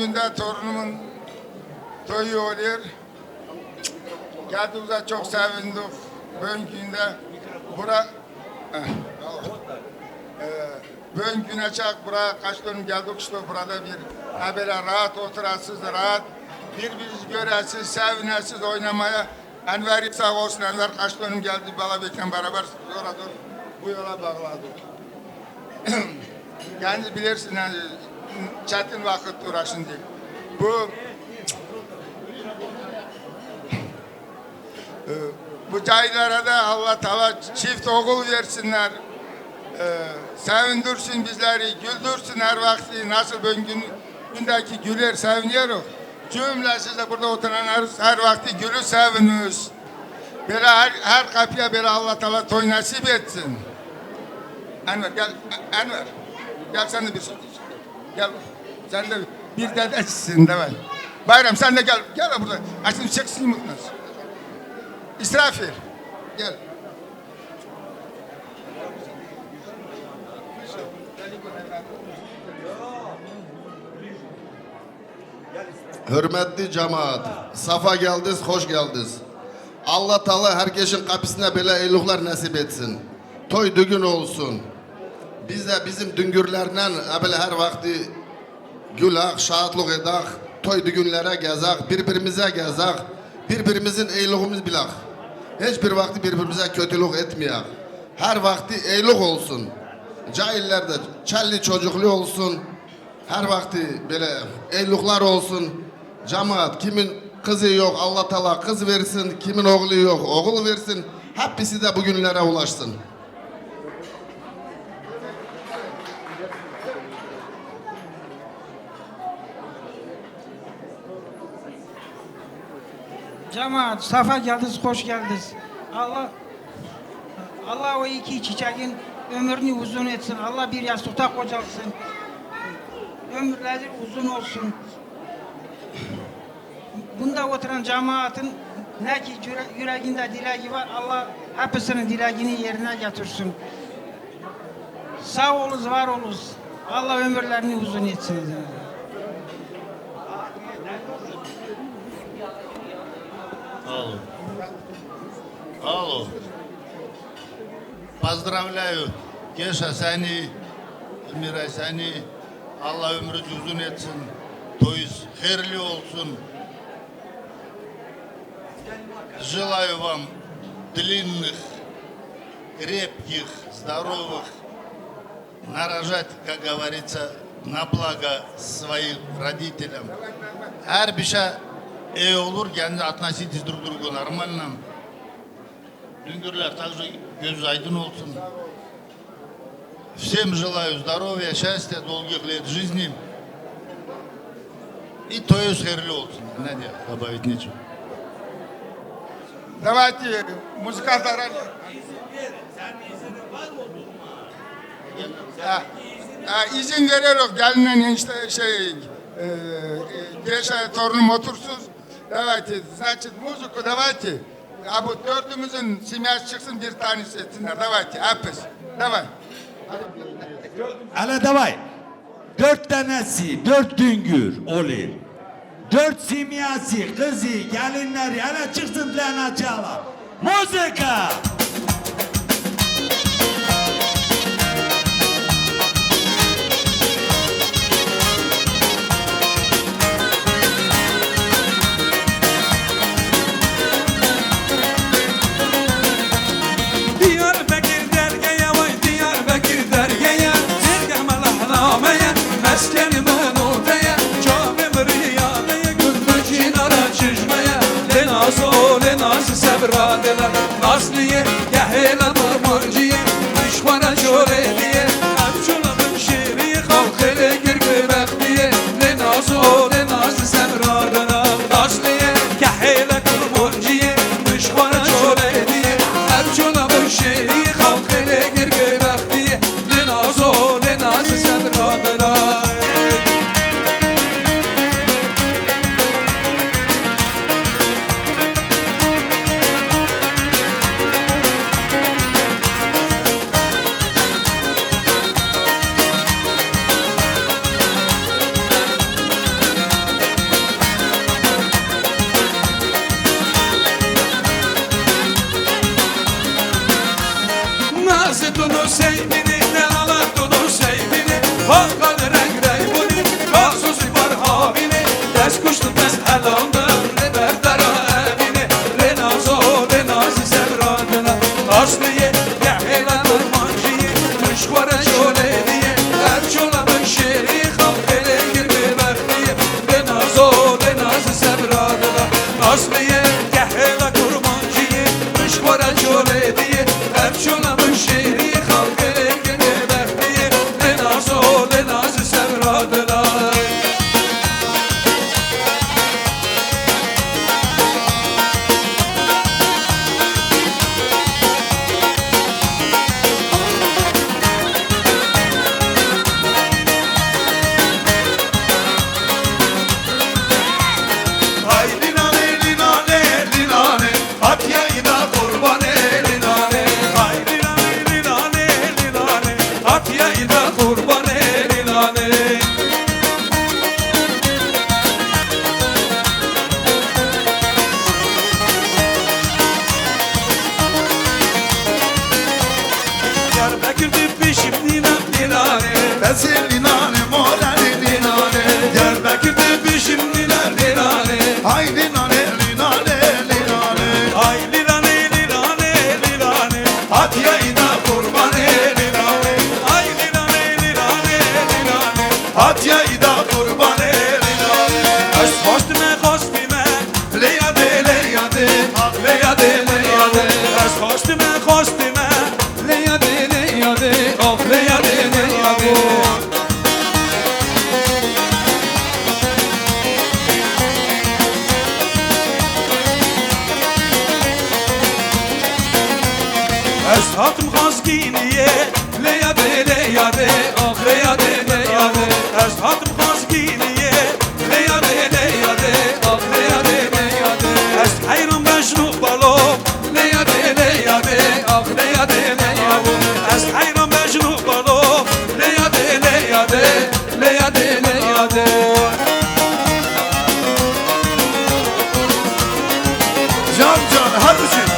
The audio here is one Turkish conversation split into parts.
günde torunumun toyu oluyor. Geldiğimize çok sevindik. Bugün günde bura bugün güne çak buraya kaç dönüm geldik işte burada bir böyle rahat oturasız, rahat birbirinizi göresiz, sevinesiz oynamaya. Enver sağ olsun, Enver kaç dönüm geldi Balabek'le beraber yola dur, bu yola bağladık. Kendiniz bilirsiniz yani, çetin vakit uğraşın diye. Bu cahillere de Allah Teala çift oğul versinler. Sevindirsin bizleri, güldürsün her vakti. Nasıl bugün gündeki güler seviniyoruz. Cümlesiz de burada oturan her vakti gülü seviniyoruz. Böyle her kapıya böyle Allah Teala toy nasip etsin. Enver gel, Enver. Gel sen de bir söz. Gel. Sen de bir dedecisin de ben. Bayram sen de gel. Gel burada. Açın çeksin mutlusunuz. İsrafil. Gel. Hürmetli cemaat, safa geldiniz, hoş geldiniz. Allah Teala herkesin kapısına böyle eyluhlar nasip etsin. Toy düğün olsun. Biz de bizim düngürlerden böyle her vakti gülak, şahatlık edak, toy düğünlere gezak, birbirimize gezak, birbirimizin eyluğumuz bilak. Hiçbir vakti birbirimize kötülük etmeyek. Her vakti eyluk olsun. Cahiller de çelli çocuklu olsun. Her vakti böyle eyluklar olsun. Cemaat kimin kızı yok Allah Teala kız versin, kimin oğlu yok oğul versin. Hepsi de bugünlere ulaşsın. Cemaat, safa geldiniz, hoş geldiniz. Allah o iki çiçeğin ömrünü uzun etsin. Allah bir yastıkta kocalsın. Ömürleri uzun olsun. Bunda oturan cemaatin ne ki yüreğinde dileği var, Allah hepsinin dileğini yerine getirsin. Sağ olunuz, var olunuz. Allah ömürlerini uzun etsin. Алло. Алло. Поздравляю. Кеша сəni, Miray səni. Allah ömrünüzü uzun etsin. Toyuz hayırlı olsun. Желаю вам длинных, крепких, здоровых, нарожать, как говорится, на благо своим родителям. Her bir şey iyi olur, kendi относитесь друг к другу нормально. Düngürler также göz aydın olsun. Всем желаю здоровья, счастья, долгих лет жизни. И toyuz hayırlı olsun. Ne diye добавить нечего. Давайте музыкант заранее. İzin veriyoruz gelinen işte Geşe torunum otursuz. Давайте, значит, музыку давайте. Bu dördümüzün simyası çıksın bir tanesi etsinler. Давайте, hepsi. Давай. Hele davay. 4 tanesi, 4 düngür olur. 4 simyası, kızı, gelinleri hele çıksın plana çala. Müzika! Meskenimin ortaya, camim riyadeye, gündüz cinara çişmeye, lenası o lenası sebradeler, Nazlıye linane morane linane Diyarbakır'da peşimdiler linane Ay linane linane linane Ay linane linane linane At yayına kurban linane Ay linane linane linane At yayda kurban linane Öz kostime kostime Leyade leyade Leyade leyade Öz kostime kostime Leyade leyade Of leyade leyade Ez hatım xazginiye Leyade leyade Ah leyade leyade Ez hatım xazginiye Leyade leyade Ah leyade leyade Ez hayran mecnun balo Leyade leyade Ah leyade leyade Ez hayran mecnun balo Leyade leyade Leyade leyade Can can hadi şimdi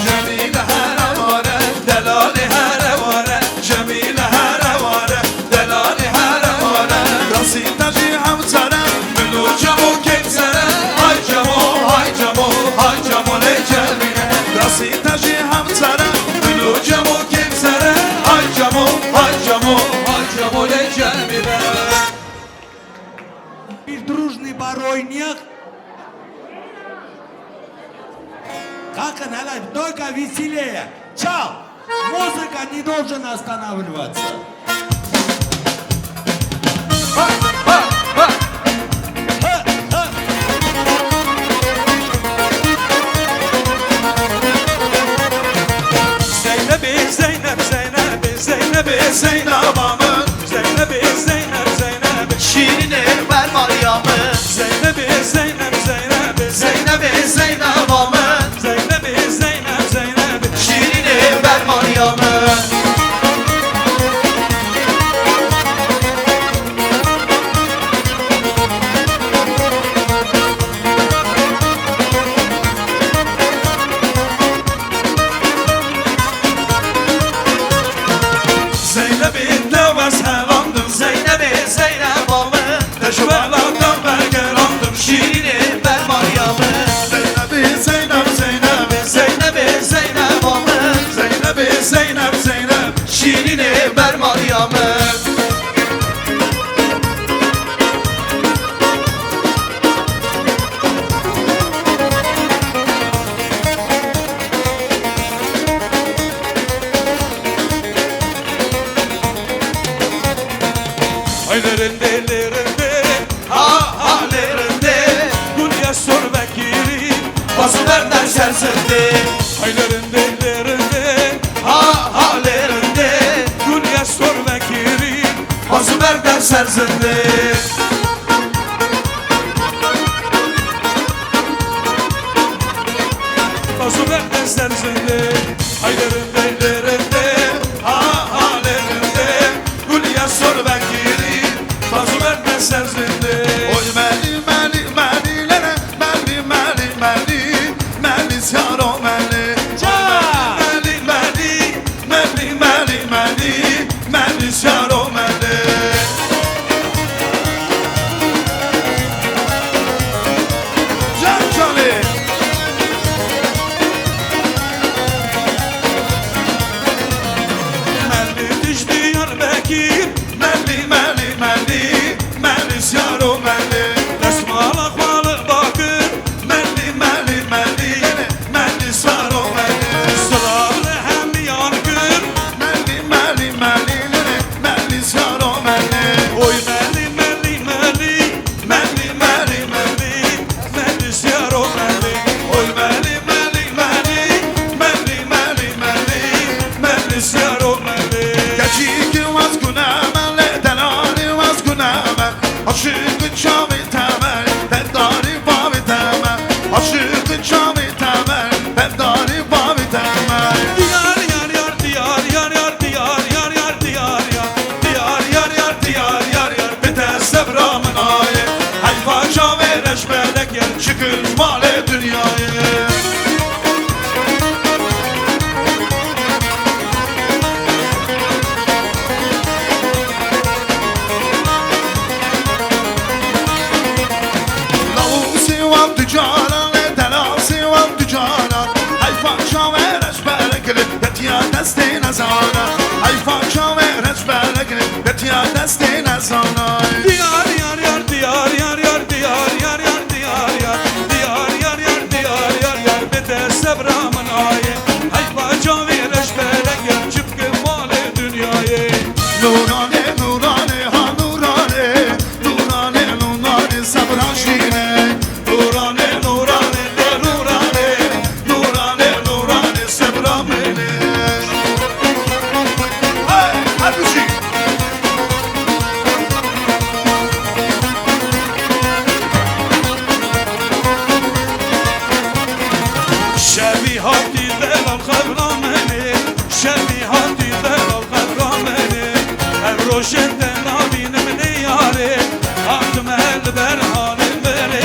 Cemile herevare, delali herevare Cemile herevare, delali herevare Rasitacı hamsara Münur cemo kevsere Hay cemo, hay cemo, hay cemo le Cemile Rasitacı hamsara Münur cemo kevsere Hay cemo, hay cemo, hay cemo le Cemile Bir дружный баройник. Как она, только веселее. Чал! Музыка не должен останавливаться. Ха, ха. Zeynep, Zeynep, Zeynep, Zeynep, Zeynep aman Zeynep, Zeynep, Zeynep Şirine ver Maryam'ı Zeynep, Zeynep, Zeynep, Zeynep'e Zeynep amı Zeynep, Zeynep, Zeynep Şirine ver Maryam'ı Zeynep'in devas helandım Zeynep'e Zeynep amı Teşvelattan bergerandım Şirine ver Maryam'ı Zeynep'i Zeynep Zeynep Zeynep'e Zeynep amı Zeynep'i Zeynep, Zeynep Şirine ver Maryam'ı Aylarında lerinde Ha halerinde Dünya sor vekili Bası verden sersindi Aylarında lerinde Ha halerinde Dünya sor vekili Bası verden sersindi Nasıl benden serzinde Aylarında lerinde Halerinde Dünya sor vekili Nasıl benden serzinde Oy meli meli meli lere Meli meli meli Meli siyaro meli Meli meli Meli meli meli Meli siyaro meli Can Cali Melli diş Diyarbakır Meli meli meli Meli siyaro sana Diyar yar yar diyar yar yar diyar yar yar diyar yar diyar yar yar diyar yar yar bete sebramın ayı hay baca vereş belek yer çıpkı mali dünyayı Nurane nurane ha nurane Nurane nurane sabran şine Nurane nurane de nurane Nurane nurane sabran beni Hey hadi şey شبیهاتی دلال خبرامنی شبیهاتی دلال خبرامنی هر روشن نبینم نیاره حکم el بر حالم برنی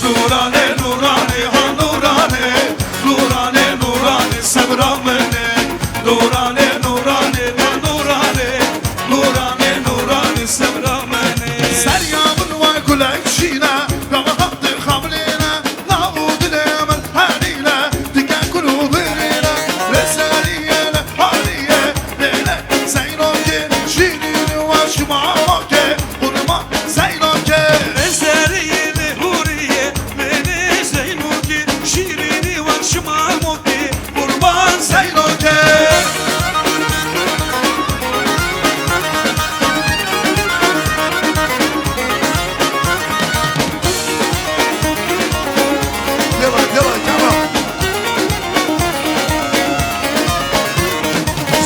Nurane nurane ha nurane Nurane nurane sabran beni Nurane nurane de nurane Nurane nurane sabran beni Seryamın vay kulak şine Kavahattı hamline Navudine men haline Diken kulubirine Reseriyene haliye Lele zeynoke Şirini var şumavoke Kurma zeynoke Eseriyeli huriye beni zeynuki şirini var şımamuki kurban Zeynoke Devam devam devam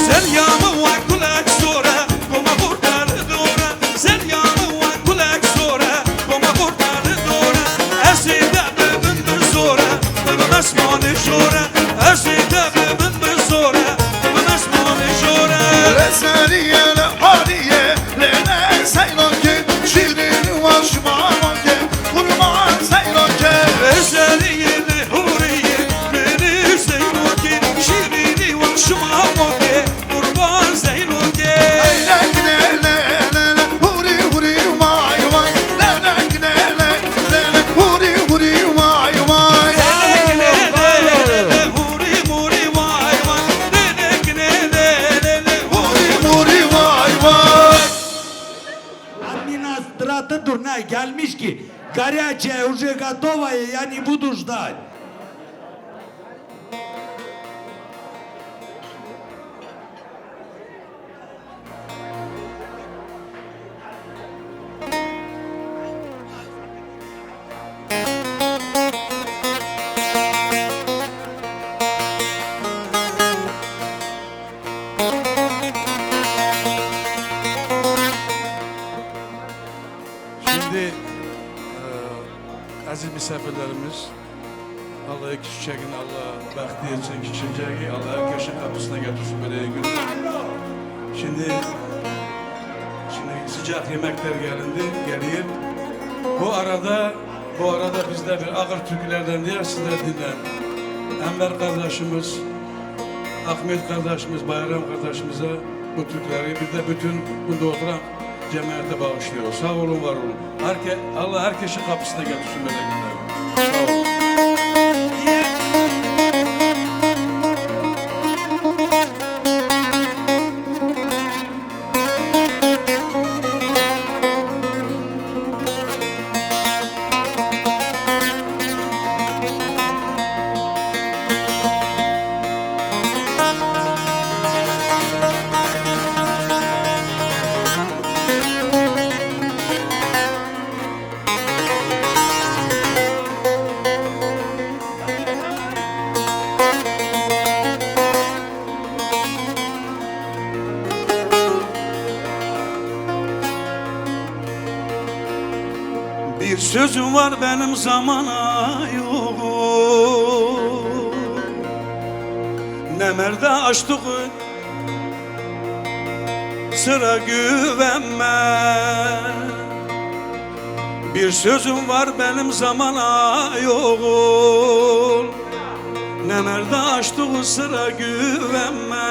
Seryamı var kulak sonra Koma kurtarı doğra Seryamı var kulak sonra Koma kurtarı doğra Eside bebindir sonra Bebin esmanı şora Eside bebindir sonra Bebin esmanı şora Reseriyene haliye Lele zeynoke Şirini var şumavoke Kurma zeynoke Eseriyeli huriye beni zeynuki şirini var şımamuki kurban zeynuki Huri muri vay vay dedekine lele Администратор не gelmiş ki горячая уже готовая, я не буду ждать. Şimdi aziz misafirlerimiz Allah'a iki çiçeğin Allah bahtı etsin iki çiçeği Allah herkesin kapısına getirsin böyle günler. Şimdi sıcak yemekler geliyor. Bu arada bizde bir ağır türkülerden diye sizler dinleyin. Enver kardeşimiz, Ahmet kardeşimiz, Bayram kardeşimize bu türküleri bir de bütün burada oturan cemaate bağışlıyor. Sağ olun, var olun. Allah herkesin kapısına getirsin böyle günler. Sağ olun. Bir sözüm var benim zamana yok Ne merde açtığın sıra güvenme Bir sözüm var benim zamana yok Ne merde açtığın sıra güvenme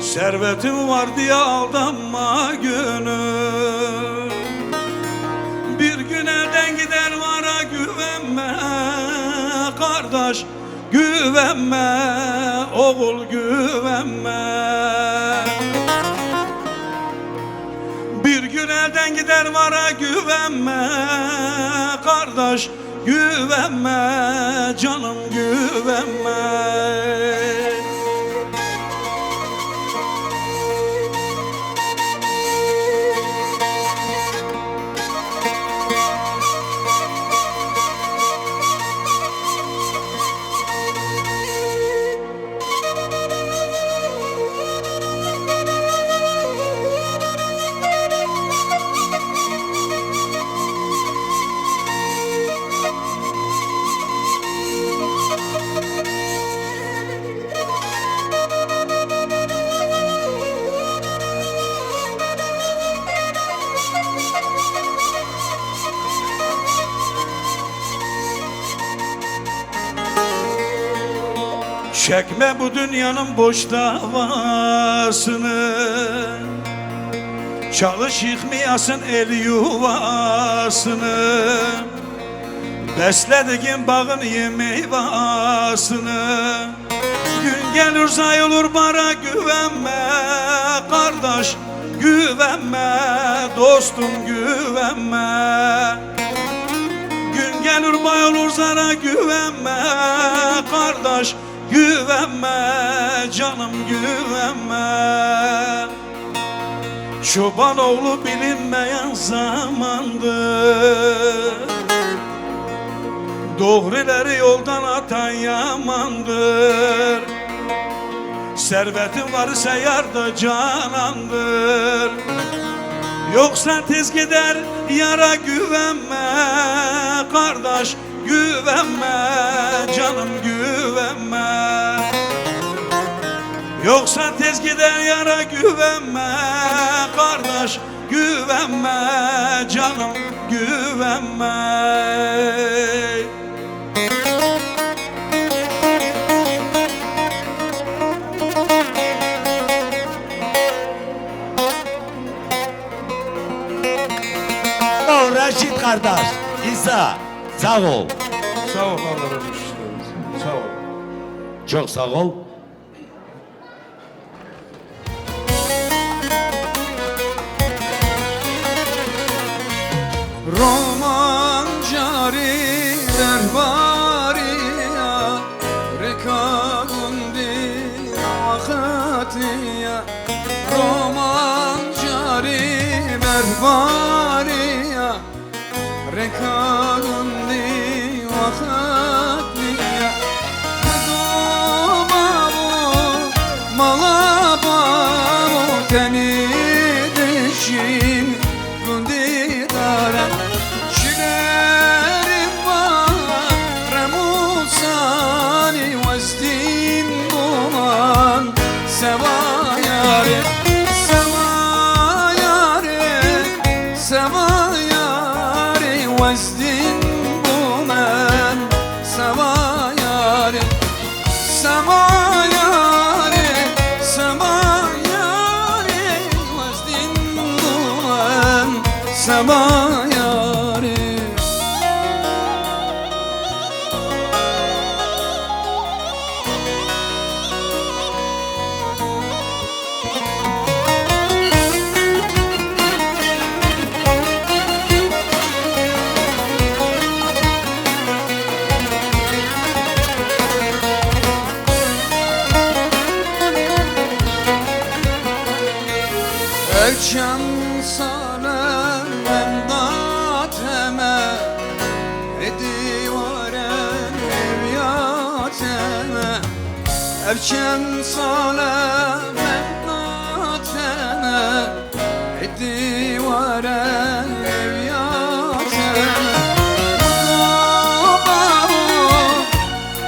Servetim var diye aldanma gönül Bir gün elden gider vara güvenme Kardeş güvenme Oğul güvenme Bir gün elden gider vara güvenme kardeş, güvenme canım güvenme. Çekme bu dünyanın boş davasını, çalış yıkmayasın el yuvasını. Beslediğin bağın ye meyvasını. Gün gelir zay olur bara güvenme kardeş, güvenme dostum güvenme. Gün gelir bay olur zara güvenme kardeş, güvenme canım güvenme. Çoban oğlu bilinmeyen zamandır, doğruları yoldan atan yamandır. Servetin varsa yarda canandır, yoksa tez gider yara güvenme kardeş, güvenme canım güvenme. Yoksa tez gider yara güvenme kardeş, güvenme canım güvenme. O Reşit kardeş, İsa, sağ ol. Sağ ol Allah razı olsun. Sağ ol. Çok sağ ol. Roman cari derbaria rekagundi vakatiya. Roman cari derbaria rekagundi vakatiya. Domavu malabavu teni dişin gundi dara. Şilerim var remusani vazdin bulan seva yare, seva yare, seva yare vazdin bulan seva yare, seva yare, seva yare vazdin bulan seva yare. Elçem sana mendateme edivaren eviyateme. Elçem sana mendateme edivaren eviyateme.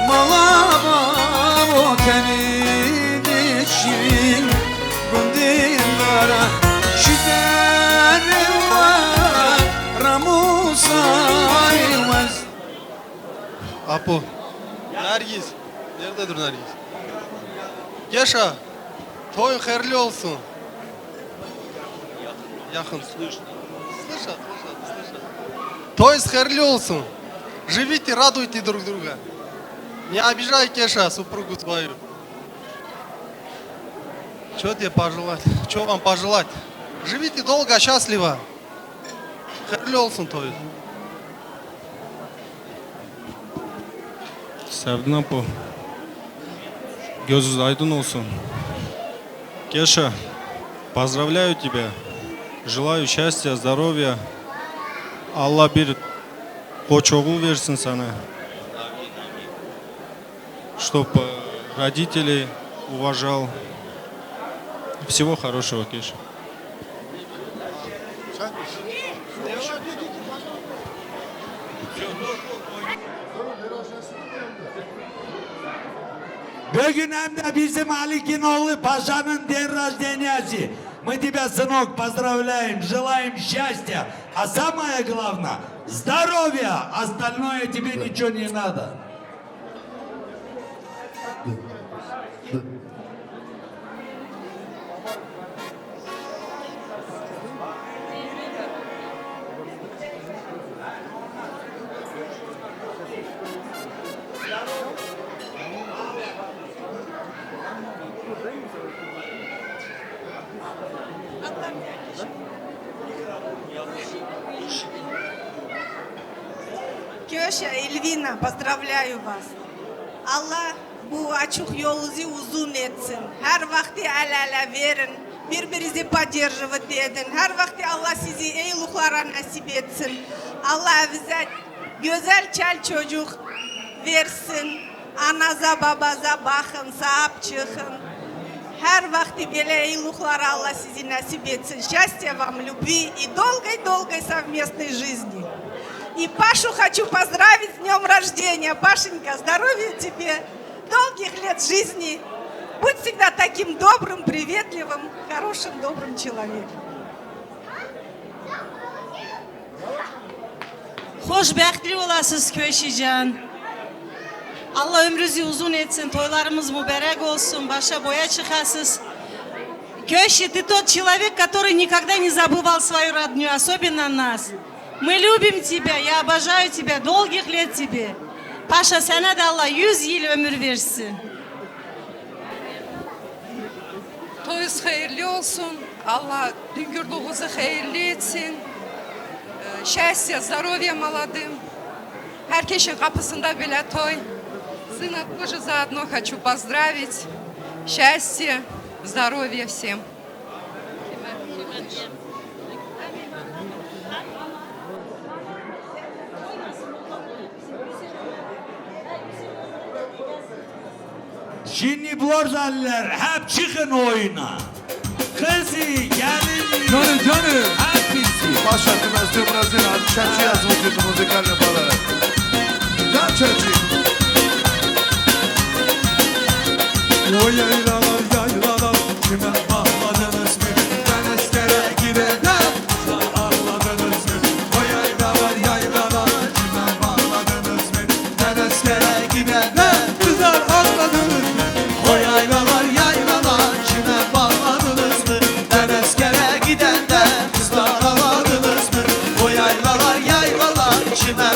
Malabavu teni dişin gundindara. Şiderim var ramusani vaz. Apo. Nergis. Nerededir Nergis? Yaşa. Toyun hayırlı olsun. Yakın. Слышат. Той хайрли olsun. Живите, радуйте друг друга. Не обижай, Кеша, супругу свою. Что тебе пожелать? Что вам пожелать? Живите долго, счастливо. Hayırlı olsun toy. Sevdin Apo. Gözünüz aydın olsun. Кеша, поздравляю тебя. Желаю счастья, здоровья. Allah bir koç oğul versin sana. Чтоб родителей уважал. Всего хорошего, Кеша. Bugün hem de bizim Alikin oğlu Paşa'nın день рождения. Мы тебя, сынок, поздравляем, желаем счастья, а самое главное – здоровья, остальное тебе ничего не надо. Köşe, Elvina, поздравляю вас. Allah bu açık yolunuzu uzun etsin. Her vakti el ele verin. Birbirinizi поддерживать edin. Her vakti Allah sizi iyiliklara nasip etsin. Allah bize güzel çel çocuk versin. Anaza babaza bakın, sahip çıkın. Her vakti böyle iyiliklara Allah sizi nasip etsin. Счастья вам, любви и долгой-долгой совместной жизни. И Пашу хочу поздравить с днем рождения. Пашенька, здоровья тебе, долгих лет жизни. Будь всегда таким добрым, приветливым, хорошим, добрым человеком. Xoşbəxtlik olasınız Köşican. Allah ömrünüzü uzun etsin, toylarımız mübarek olsun, başa boya çıkasınız. Köşi, ты тот человек, который никогда не забывал свою родню, особенно нас. Мы любим тебя, я обожаю тебя, долгих лет тебе. Paşa, sana da Allah 100 yıl ömür versin. Toyunuz hayırlı olsun. Allah düngürlüğünüzü hayırlı etsin. Счастья, здоровья молодым. Herkesin kapısında bile toy. Сына тоже заодно хочу поздравить. Счастья, здоровья всем. Şimdi Blorzaliler hep çıkın oyuna. Kızı, gelin. Canım. Hepsi. Paşa, ty nas tym razem, a trzeci raz mówię to muzykalne pole. Ja trzeci. O yaylalar yaylalar kime bağladınız mı? Ben askere gidemem. Ağladınız mı? O yaylalar yaylalar kime bağladınız mı? Ben askere gidemem. Kızlar ağladınız mı? O yaylalar yaylalar kime bağladınız mı? Ben askere gidemem. Kızlar ağladınız mı? O yaylalar yaylalar kime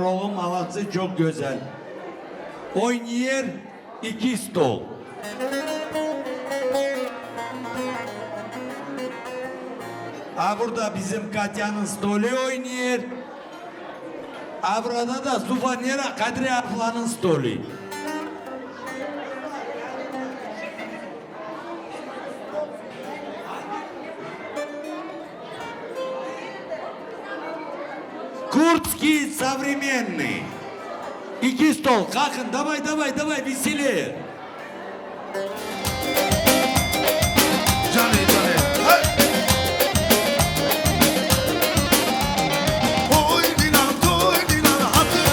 var olun, malası çok güzel. Oynuyor 2 stol. Ha burada bizim Katya'nın stolu oynuyor. Ha burada da Sufanera Kadri ablanın stolu. Курдский современный. 2 стол. Kalkın, давай, веселее. Johnny, Johnny. Hey! Oy dinan, toy dinan, hatır.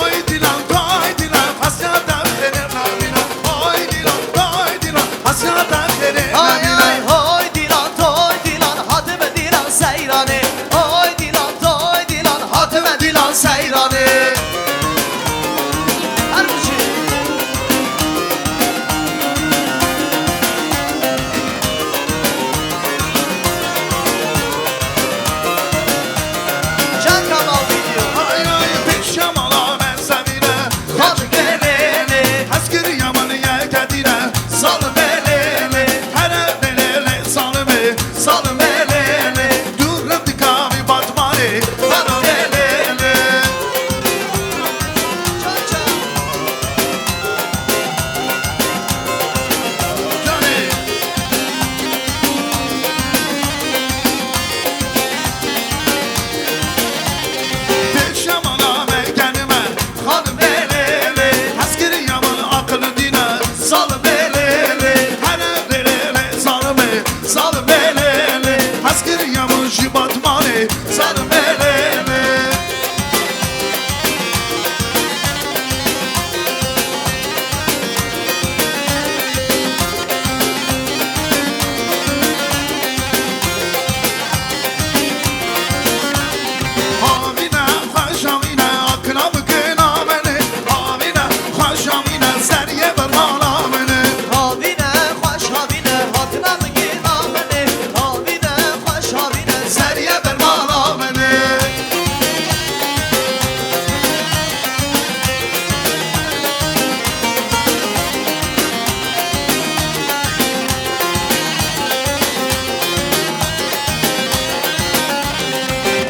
Oy dinan, toy dinan, hasyada verir namina. Oy dinan, toy dinan, hasyada verir namina. Oy dilan toy dilan hatıme dilan seyrane. Oy dilan toy dilan hatıme dilan seyrane. Her bir şey. Can Kamal video. Ay ay pişamala ben sevine. Hadi gelene. Askeri yamanı yelkedine. Salım elene. Hele belele salımı. Salım elene. Durum dikami batmani. Bana elene. Johnny. Pişamala mekanime. Hanım elene. Askeri yamanı akıllı dine. Salım elene. Hele belele salımı. Salım elene. Askeri yamanı batmani. Salım elene. Havine, haşavine, akına mükına beni. Havine, haşavine, seriye ver bana beni. Havine, hoş havine, hatına mı gina beni? Havine, hoş havine, Seriye ver bana beni.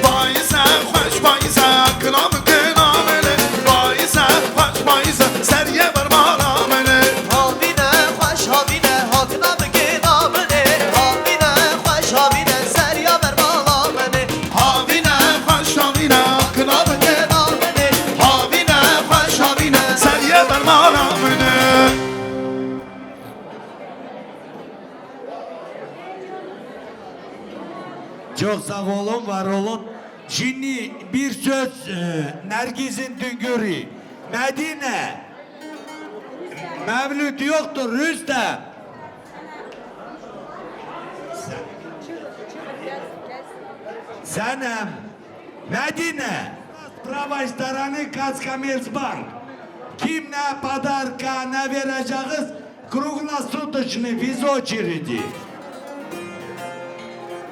Bayise, hoş bayise, akına mükına beni. Bayise, hoş bayise, seriye ver bana beni. havine, hoş havine, hatına mı gina beni? Havine, hoş havine, seriya ver bana beni. Havine, haşavine, akına mükına Gina beni. Havine, haşavine, seriye ver bana beni. Çok sağ olun, var olun. Şimdi bir söz Nergiz'in Düngürü. Medine. Mevlüt yoktur Rüstem. Senem. Medine. Prava starany Kaskamersbank. Kim ne padarka ne vereceğiz? Kruglosуточный физ очереди.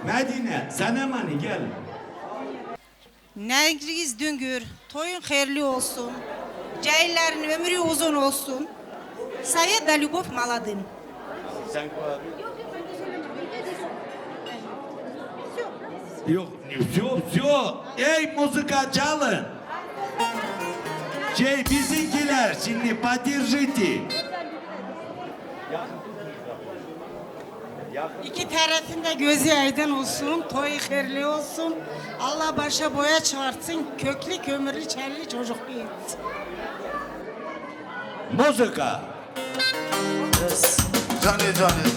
Medine, Senem hani gel. Nergiz Düngür, toyun hayırlı olsun. Cahillerin ömrü uzun olsun. Saya da Любовь молодым. Yok, все. Ey muzika çalın. Bizimkiler şimdi поддержите. İki tarafında gözü aydın olsun, toy hayırlı olsun. Allah başa boya çıkartsın, köklü kömürlü çelli çocuk etsin. Muzika. Johnny, Johnny.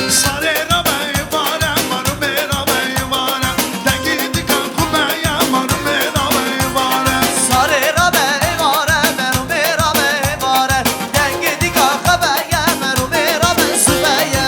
Sarera beyvare, meru mera beyvare. Dengi dika kabeye, meru mera ben sübeye.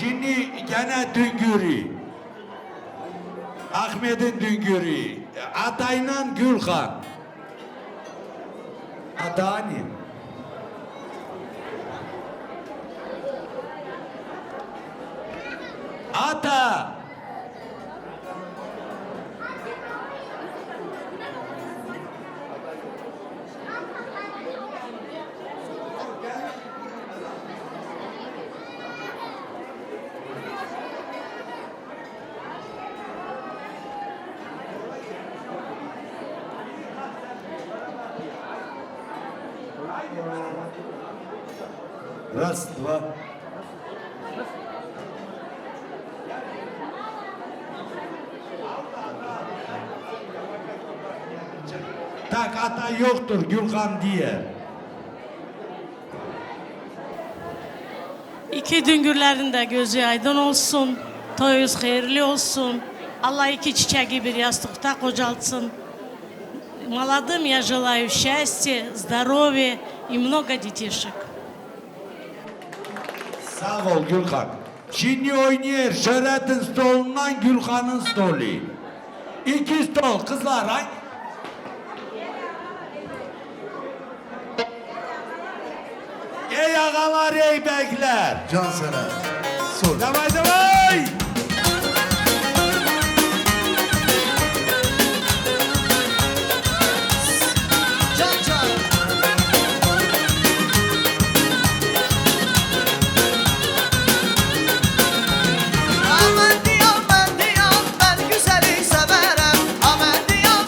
Şimdi gene Düngürü. Ahmet'in Düngürü. Atayla Gülhan. Adani. Ata. Раз, два. Tak ata yoktur Gülhan diye. İki düngürlerin de gözü aydın olsun. Toyunuz hayırlı olsun. Allah iki çiçeği bir yastıkta kocaltsın. Молодым я желаю счастья, здоровья и много детишек. Sağ ol Gülhan. Şimdi oynuyor Şöhret'in stolundan Gülhan'ın stolu. İki stol kızlar hangi? Ey ağalar ey beyler. Can sana. Sor. Davay davay. Can can. Aman diyam ben güzeli severem. Aman diyam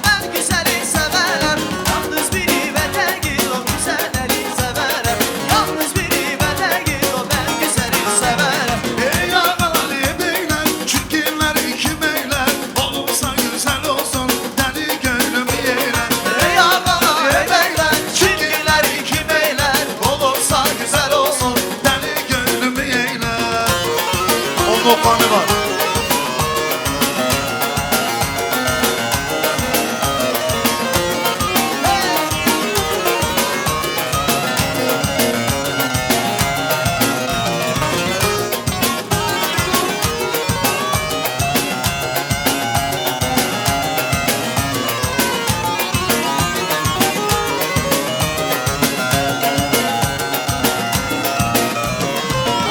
ben güzeli severem. Yalnız biri ve değil o güzelleri severem. Yalnız biri ve değil o ben güzeli severem. Ey ağalar ey beyler, çirkinler kim eyler? Olursa güzel olsun, deli gönlümü yeğler. Ey ağalar ey beyler, çirkinler kim eyler? Olursa güzel olsun, deli gönlümü yeğler. Onun kanı var.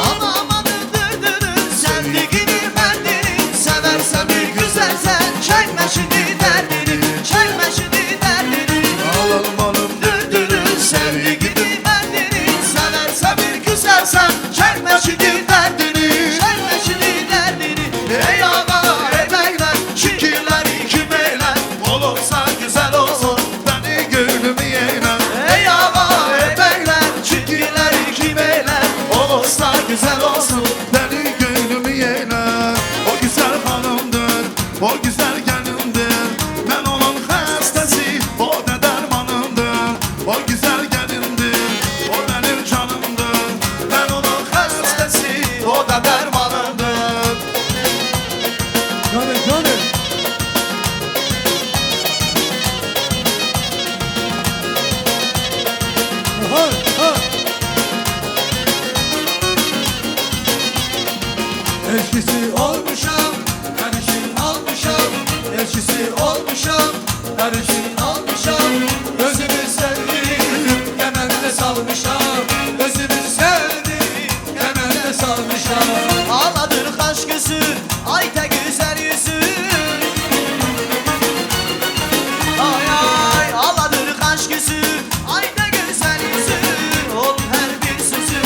Ama amanın dırdırın, sevdiğini bendini. Seversen bir güzel sen, çekme şimdi derdini. Çekme şimdi derdini. Alalım alım Dırdırın, sevdiğini bendini. Seversen bir güzel sen, çekme şimdi derdini. Çekme şimdi derdini. Ey ağa, ey beyler, çirkinler kim eyler? Olursa güzel olsun, deli gönlümü yeğler. ey ağa, ey beyler, çirkinler kim eyler? Olursa güzel olsun, deli gönlümü yeğler. O güzel hanımdır, o güzel gelindir. Ben onun hastası, o da dermanımdır. O güzel gelindir, o benim canımdır. Ben onun hastası, O da dermanındır. eşkisi Olmuşam, karışın olmuşam. Elçisi olmuşam, karışın olmuşam. Özümü sevdim, kemerde salmışam. Özümü sevdim, kemerde salmışam. Ağladır kaş gözü, ayta güzel yüzü. Ay ay, ağladır kaş gözü, ayta güzel yüzü. Ol her bir sözü,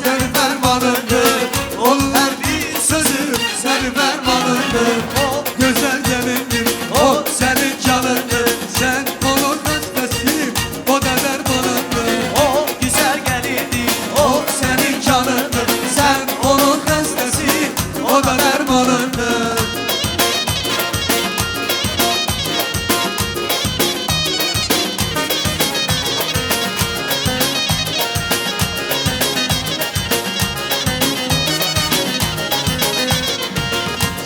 sen fermanındır. Ol her bir sözü, sen fermanındır. O güzel gelindir, o senin canındır. Sen onun hastasıyım, o da dermanındır. O güzel gelindir, o senin canındır. Sen onun hastasıyım, o da dermanındır.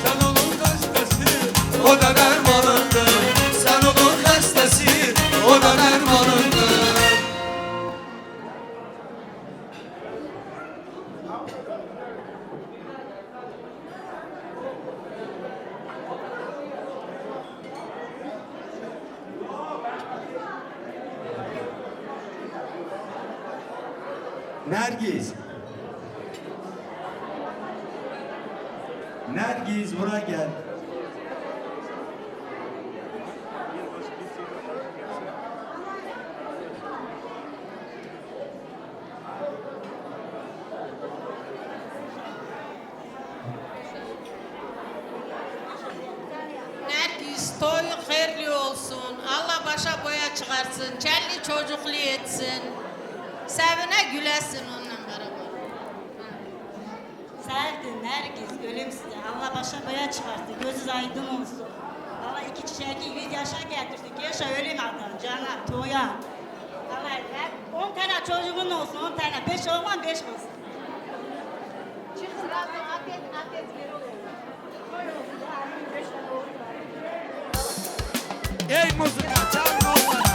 Sen onun hastası, o da dermanındır. Sen onun hastası, o da dermanındır. Nergis. Nergis buraya gel. Nergis toyu hayırlı olsun. Allah başa boya çıkarsın. Kelli çocuklu etsin. Sevine gülesin onunla beraber. Serdin, Nergis, ölüm size. Allah başa boya çıkarttı, gözünüz aydın olsun. Allah iki çiçeği 100 yaşa getirsin. Yaşa ölüm adam, cana, toya. Allah 10 tane çocuğun olsun, 10 tane. 5 oğlan, 5 kız. Çıksın abi, adet veri oluyor. Ey muzika, çalın onlara.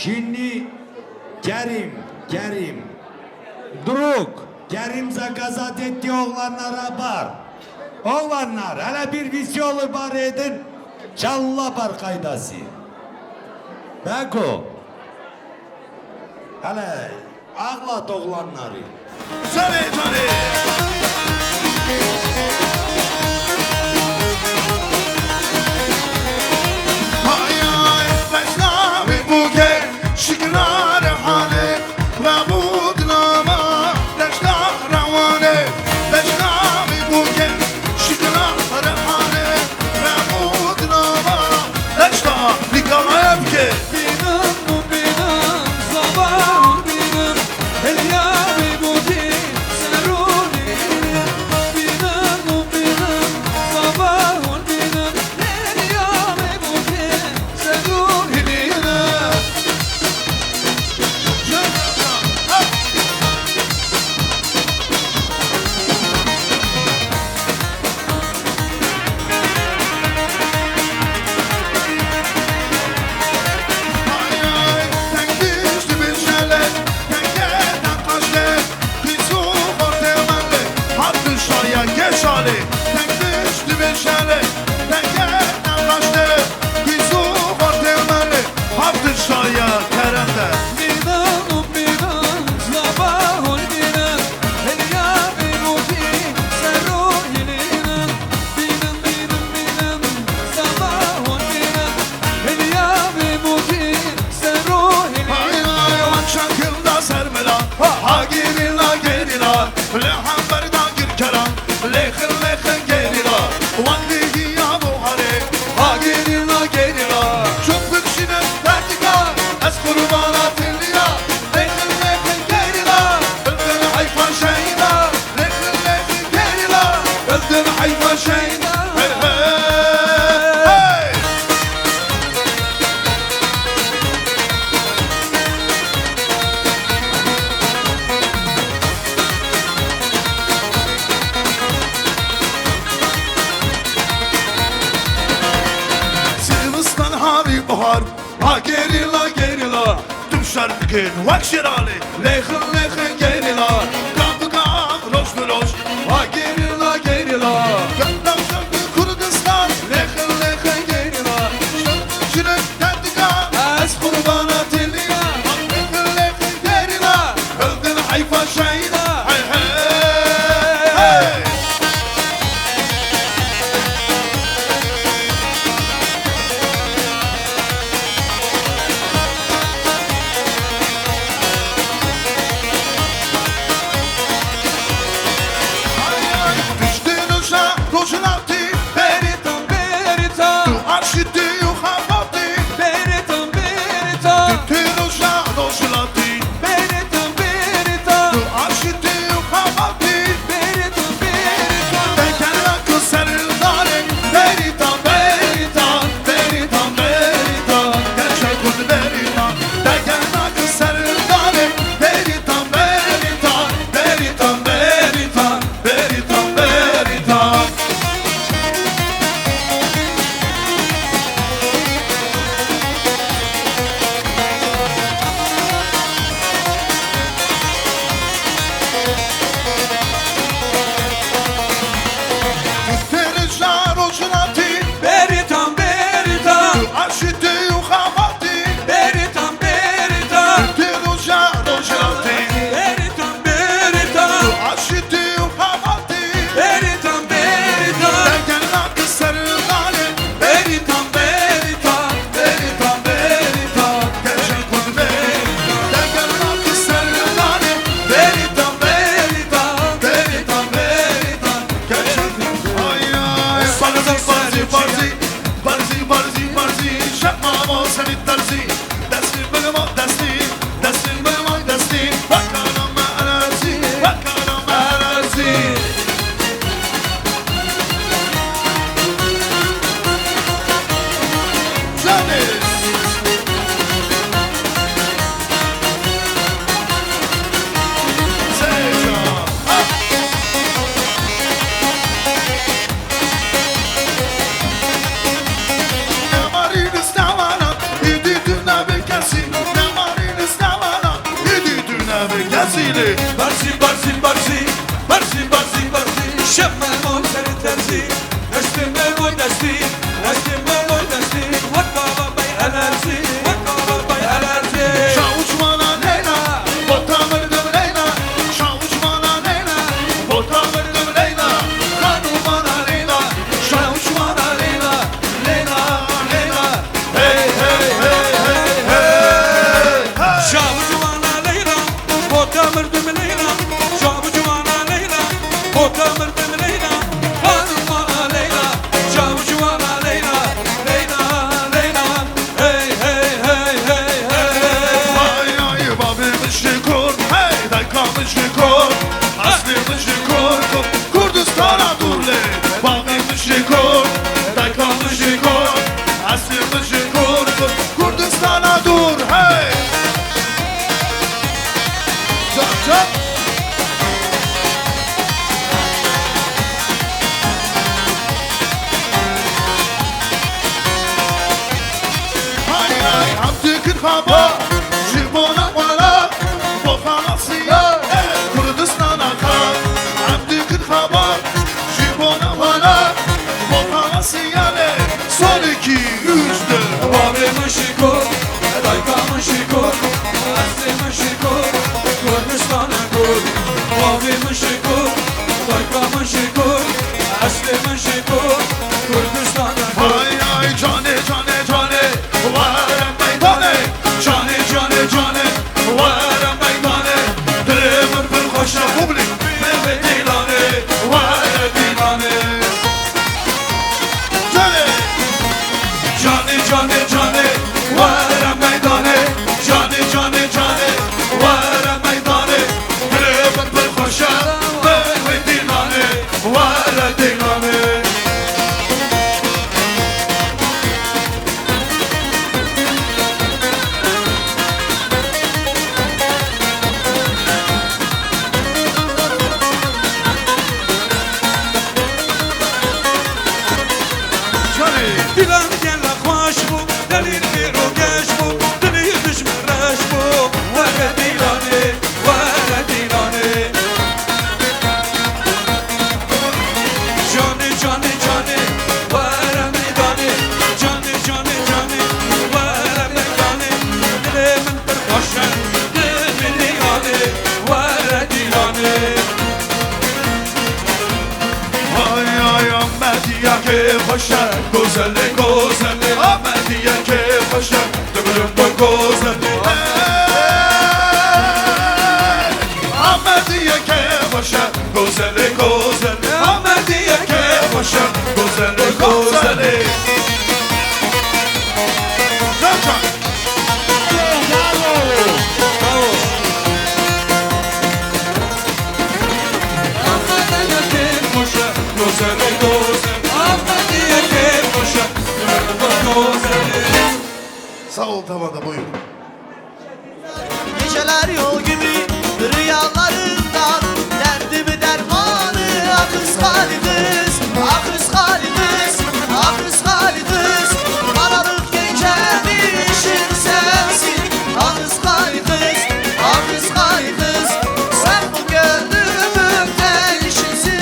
Şimdi Kerim, Druk, Kerim zakazat ettiği oğlanlara var. Oğlanlar, hele bir visyonu bar edin, çalla bar kaydası. Beko, hele ağlat oğlanları. Söyle Johnny. شكرار حالي رابود ناما لشنا رواني لشنا بوكن شكرار حالي رابود ناما لشنا لقما يبكي بينام وبينام صباح وبينام اليوم بوكي سروني ya geçali tek düştü bir şale tek yerden kaçtı Kuysu var temeli Abdül Şahya Kerem'de Binanum binan sabahul binan Heliya binuti seruhilinan Binan binan binan sabahul binan Heliya binuti seruhilinan Hayvan şakılda sermela Ha gerila gerila Lehamberda girkera Lekhin lekhin gerila Vaktihi ya buhare Ha gerila gerila Çok büksüne vertika Ez kurbana tillila Lekhin lekhin gerila Öldün hayfan şeyda Lekhin lekhin gerila Öldün hayfan şeyda Hey hey hey Sırbistan hari bahar Ha gerila gerila Düşer dikin vak şirali Lekhin lekhin gerila Kapı kap roş roş Ha gerila gerila Göndan şarkı Kurdistan Lekhin lekhin gerila Şunu tertika Ez kurbana tillila Lekhin lekhin gerila Öldün hayfa şeyda Hey hey hey Düştün uşa roşunati Beritan beritan Tu arşiti yuhavati Beritan beritan Düştün uşa roşunati Beritan beritan Tu arşiti yuhavati Beritan beritan Tekerle kız serildare Beritan beritan Beritan beritan Gerçek kız beritan Tekerle kız serildare Beritan beritan Beritan beritan Beritan beritan Teresa roşunati Beritan beritan Tu arşiti yuhavati Beritan beritan Teresa roşunati Beritan beritan Tu arşiti yuhavati Beritan beritan Tekerle kız serildare Beritan beritan Beritan beritan Gerçek kız beritan Tekerle kız serildare Beritan beritan Beritan beritan Gerçek Ay ay Barzi barzi barzi barzi barzi Şapmamo seni terzi Destin benim o destin Destin benim o destin Bakalım arazi Bakalım arazi Canis Seja Namarin istavana Yedi düne bekesi Namarin istavana Yedi düne bekesiyle Barzi barzi barzi Barzi barzi barzi Şemmel o seni terzi Destin ben o destin Destin ben o destin Vakka babay alerzi Vakka babay alerzi Şavuçmana Leyla Botamırdım Leyla Şavuçmana Leyla Botamırdım Leyla Kanumana Leyla Şavuçmana Leyla Leyla Leyla Hey hey hey hey hey hey Şavucumana Leyla Botamırdım Leyla Şavucumana Aslimin şeybu Kürdistan'ın Ay ay cane cane cane Varım meydane Cane cane cane Varım meydane Dilimir bir koşa publik Mehmet Dilane Varım Dilane Cane Cane cane cane Varım meydane Cane cane cane Varım meydane Dilimir bir koşa Mehmet Dilane Varım Dilane Dilan gel خوش بو دلیل بیرو گش بو دلیل دشمنش بو وره دیلانه وره دیلانه جانه جانه جانه وره میدانه جانه جانه جانه وره میدانه دل من پر خوشن دل دیلانه وره دیلانه Ay ay Ahmediye ki hoşa Güzelli güzelli Ahmediye ki hoşa Dümürüm bu güzelli Ahmediye ki hoşa Güzelli güzelli Ahmediye ki hoşa Güzelli güzelli Can Sağ ol tavada buyur. Geceler yol gibi rüyalarından Derdimi dermanı ah kız hali kız Ah kız hali kız Ah kız hali kız Aralık gecemi ışık sensin Ah kız hali kız Ah kız hali kız Sen bu gönlümün delişisin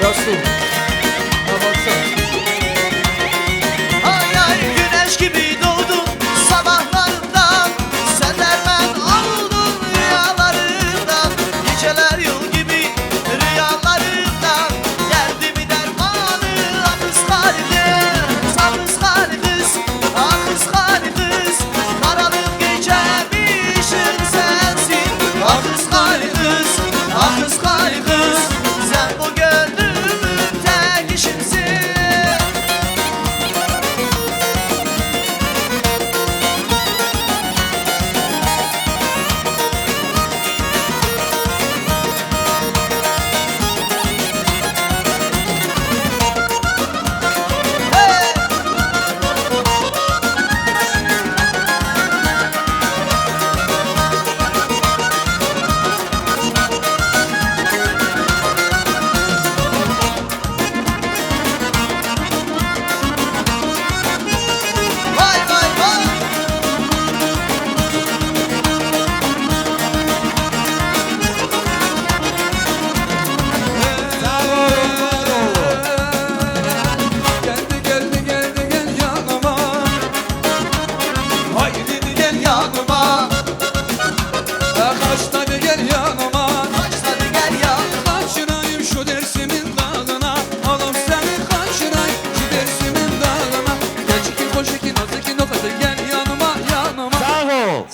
Resul Ay ay güneş gibi doğdun sabahlarından Sen derman oldun rüyalarından Geceler yol gibi rüyalarından Derdimi dermanı ah kız hali kız Ah kız hali kız Ah kız hali kız Karanlık gecemi ışık sensin Ah kız hali kız Ah kız hali kız Sen bu gönlümün tek işimsin Vay vay vay Geldi geldi geldi gel yanıma Haydi gel yanıma Kaçtaydı gel yanıma Hadi gel ya Kaçırayım şu dersimin dağına Alım seni kaçırayım şu dersimin dağına Gel çekin koş ekin az ekin o kadar gel yanıma yanıma Sağ ol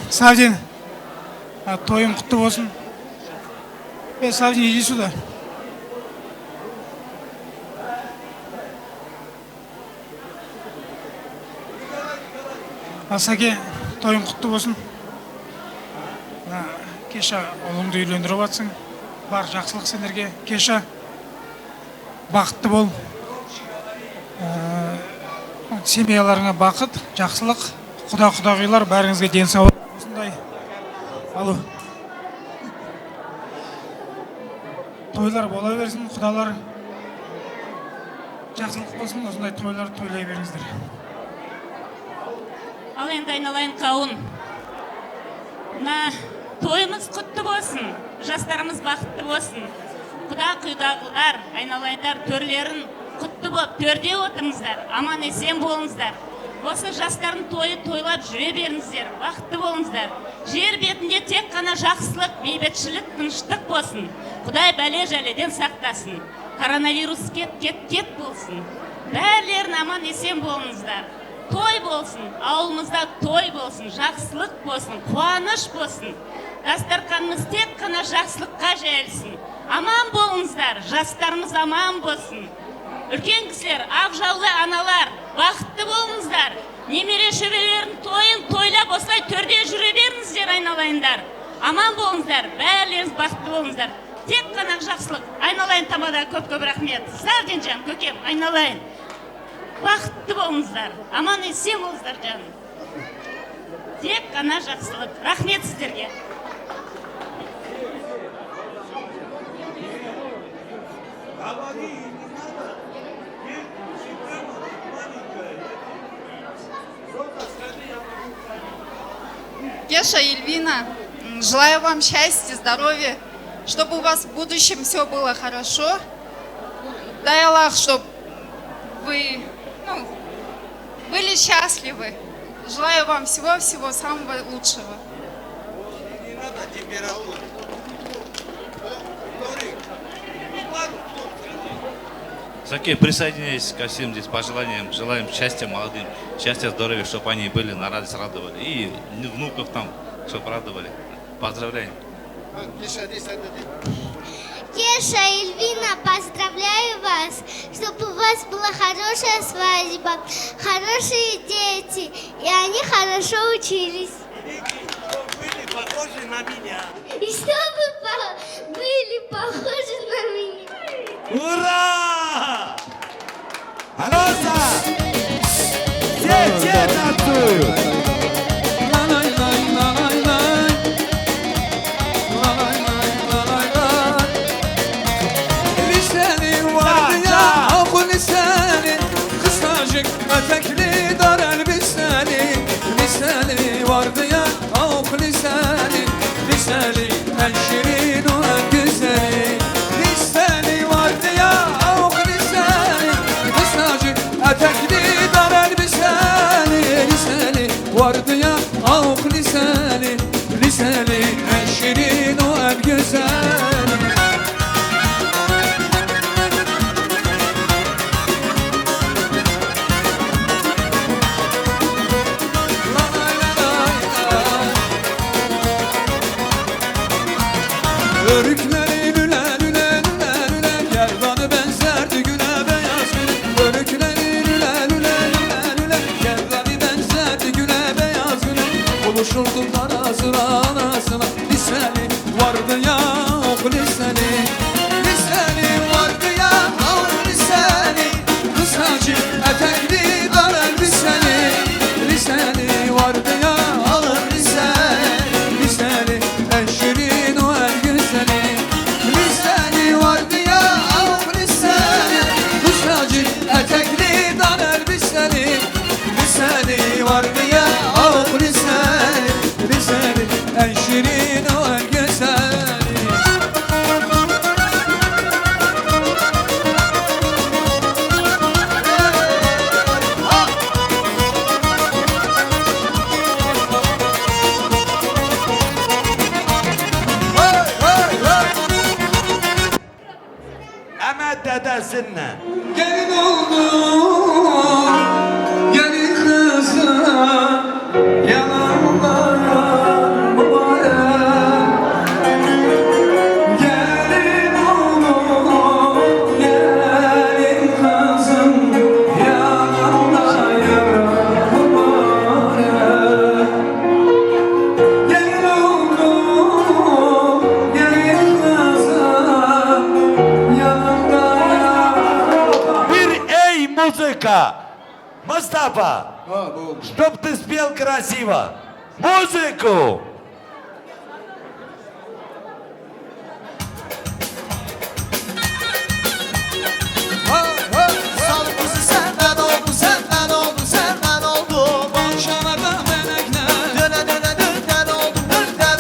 Савдин, тойың құтты болсын. Савдин, иди сюда. Асаке, тойың құтты болсын. Кеша ұлыңды үйлендіріп жатсың. Бар жақсылық сендерге. Кеша, бақытты бол. Семьяларыңа бақыт, жақсылық, құда-құдағилар, бәріңізге денсаулық. Осындай. Алу. Тойлар бола берсін, құдалар. Жақсылық болсын, осындай тойлар тойлай беріңіздер. Ал енді айналайын қауын. Mına toyumuz kutlu olsun, жастарымыз бақытты болсын. Құда-құдағылар, айналайындар төрлерін құтты болып, төрде отырыңыздар, аман есен болыңыздар. Осы жастардың тойы тойлап жүре беріңіздер, бақытты болыңыздар. Жер бетінде тек қана жақсылық, бейбітшілік, тыныштық болсын. Құдай бәле-жәледен сақтасын. Коронавирус кет болсын. Бәрлерін аман есен болыңыздар. Той болсын, ауылымызда той болсын, жақсылық болсын, қуаныш болсын. Дастарханымыз тек қана жақсылыққа жайылсын. Аман болыңыздар, жастарымыз аман болсын. Үлкен кісілер, ақ жаулы аналар, бақытты болыңыздар. Немере шөбелердің тойын тойлап осылай төрде жүре беріңіздер, айналайындар. Аман болыңыздар, бәрлеріңіз бақытты болыңыздар. Тек қана жақсылық. Айналайын тамада көп-көп рахмет. Сәлден жан, көкем, айналайын. Бақытты болыңыздар, аман есен болыңыздар жаным. Тек қана жақсылық. Рахмет сіздерге. Кеша, Эльвина, желаю вам счастья, здоровья, чтобы у вас в будущем все было хорошо. Дай Аллах, чтобы вы были счастливы. Желаю вам всего-всего самого лучшего. Заке, присоединяйтесь ко всем здесь пожеланиям. Желаем счастья молодым, счастья, здоровья, чтобы они были на радость, радовали. И внуков там, чтобы радовали. Поздравляем. Кеша, Эльвина, поздравляю вас, чтобы у вас была хорошая свадьба, хорошие дети, и они хорошо учились. Были похожи на меня. И чтобы были похожи на меня. Ура! Алоса! Все танцуют! Etekli dar elbiseli, liseli vardı ya ok liseli, liseli en şirin o en güzeli, liseli vardı ya ok liseli, liseli etekli dar elbiseli, liseli vardı ya ok liseli, liseli en şirin o en güzeli. Örükleri lüle lüle lüle lüle Gerdanı benzerdi güle beyaz güle Örükleri lüle lüle lüle lüle Gerdanı benzerdi güle beyaz güle Buluşurduk arasına arasına Liseli vardı ya ok liseli Liseli vardı ya ok liseli Kısacı etekli dar elbiseli Liseli vardı ya ok liseli Liseli en şirin o en güzeli Liseli vardı ya ok liseli Kısacı etekli dar elbiseli Liseli vardı ya ok liseli Liseli en şirin o en güzeli Ama dedesinden. Gelin oldum, gelin kızım, yalanlar mübarek. Gelin oldum, gelin kızım, yalanlar mübarek. Gelin oldum, gelin kızım, Bir эй, музыка! Мустафа, чтоб ты спел красиво. Музыку! Salımızı senden oldu, senden oldu, senden oldu. Başlarda melekler Döne döne dönden oldu, dönden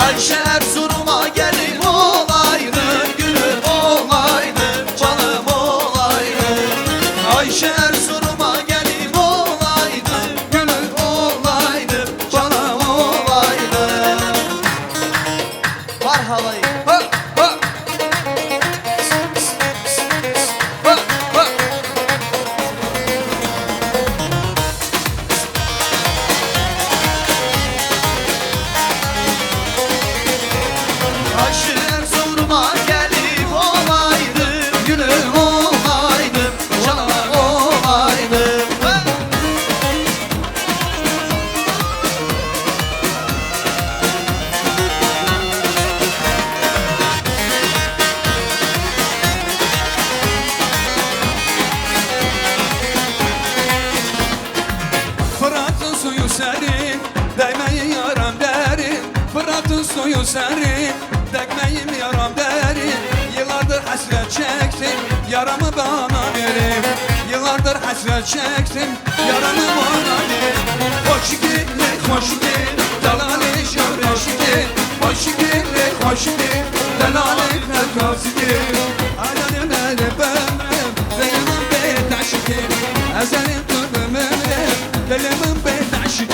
Ayşe Erzurum'a gelin olaydı, gülüm olaydı, canım olaydı. Ayşe Erzurum'a gelin olaydı, gülüm olaydı, canım olaydı. Var halayı. Ha, ha. Ha, ha. Ayşe Erzurum'a gelip olaydım, gülüm olaydım, canım olaydım. Fırat'ın suyu serin, değmeyin yaram derin. Fırat'ın suyu serin, değmeyin yaram derin. Yıllardır hasret çektim, yaramı bana verin. Yıllardır hasret çektim, yaramı bana verin. Hoş gittik, hoş gittik, delali şevreştik. Hoş gittik, hoş gittik, delali fevkastik. Alelim elim bömrüm, dilimin beytaştik. Ezelim tübüm ömrüm, dilimin beytaştik.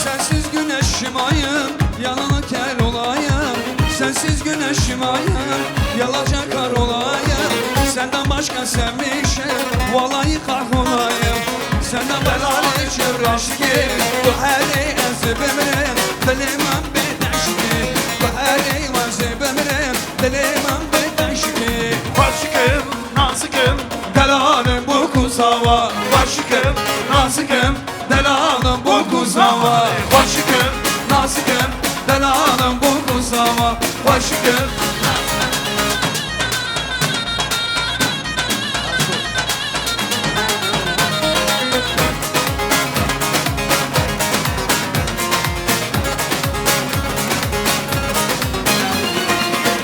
Sensiz güneşim ayım, yanına kel olayım. Sensiz güneşim ayım, yalaca kar olayım. Senden başka sevmişim, vallahi kahrolayım. Senden belalı çevreşki, bu her ey ezibimrim, dilimim bedeşki. Bu her ey ezibimrim, dilimim bedeşki. Başıkım, nazıkım, Delalım bu kuzava, başıkım, nazıkım, delalım bu kuzava. başıkım, Nazıkım, delalım bu kuzava. başıkım.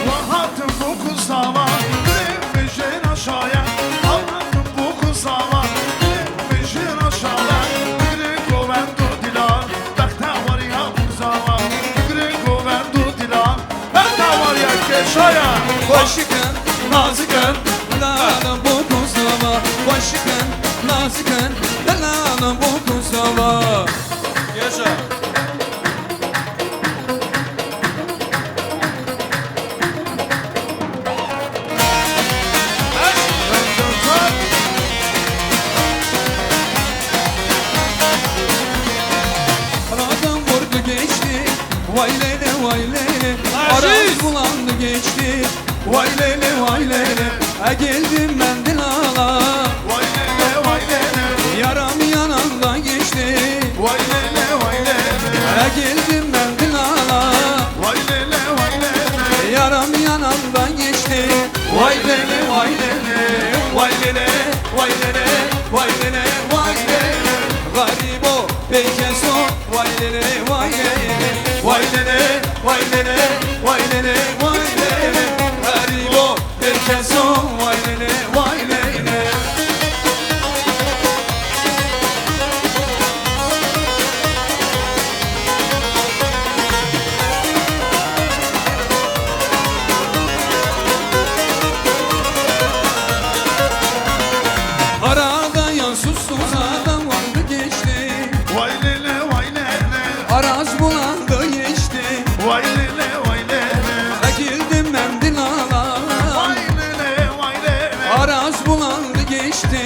Vahatım bu kuzava, gülümüşün aşağıya. Anlattım bu kuzava, gülümüşün aşağıya. Gülü govendu dilan, bekte var ya kuzava. Gülü govendu dilan, bekte var ya keşaya. Başıkın, nazıkın, delalım bu kuzava. Başıkın, nazıkın, delalım bu kuzava. Yaşa. Aradan vurdu geçti, vay leyli vay leyli. Araz bulandı geçti, vay leyli vay leyli. Geldim ben Dilal'a, Vay lele vay lele, yaram yanımdan geçti. vay lele vay lele, Geldim ben Dilal'a, vay lele vay lele. yaram yanımdan geçti. Vay lele vay lele, vay lele, vay lele, vay lele, vay lele. Garip o peykeso, vay lele, vay lele, vay lele, vay lele, vay lele, vay lele. Garip o peykeso, vay lele, vay lele. Arada yansızsız adam vardı geçti. Vay lele vay lele, Araz bulandı geçti. vay lele vay lele, Girdim ben Dilal'a, vay lele vay lele, Araz bulandı geçti.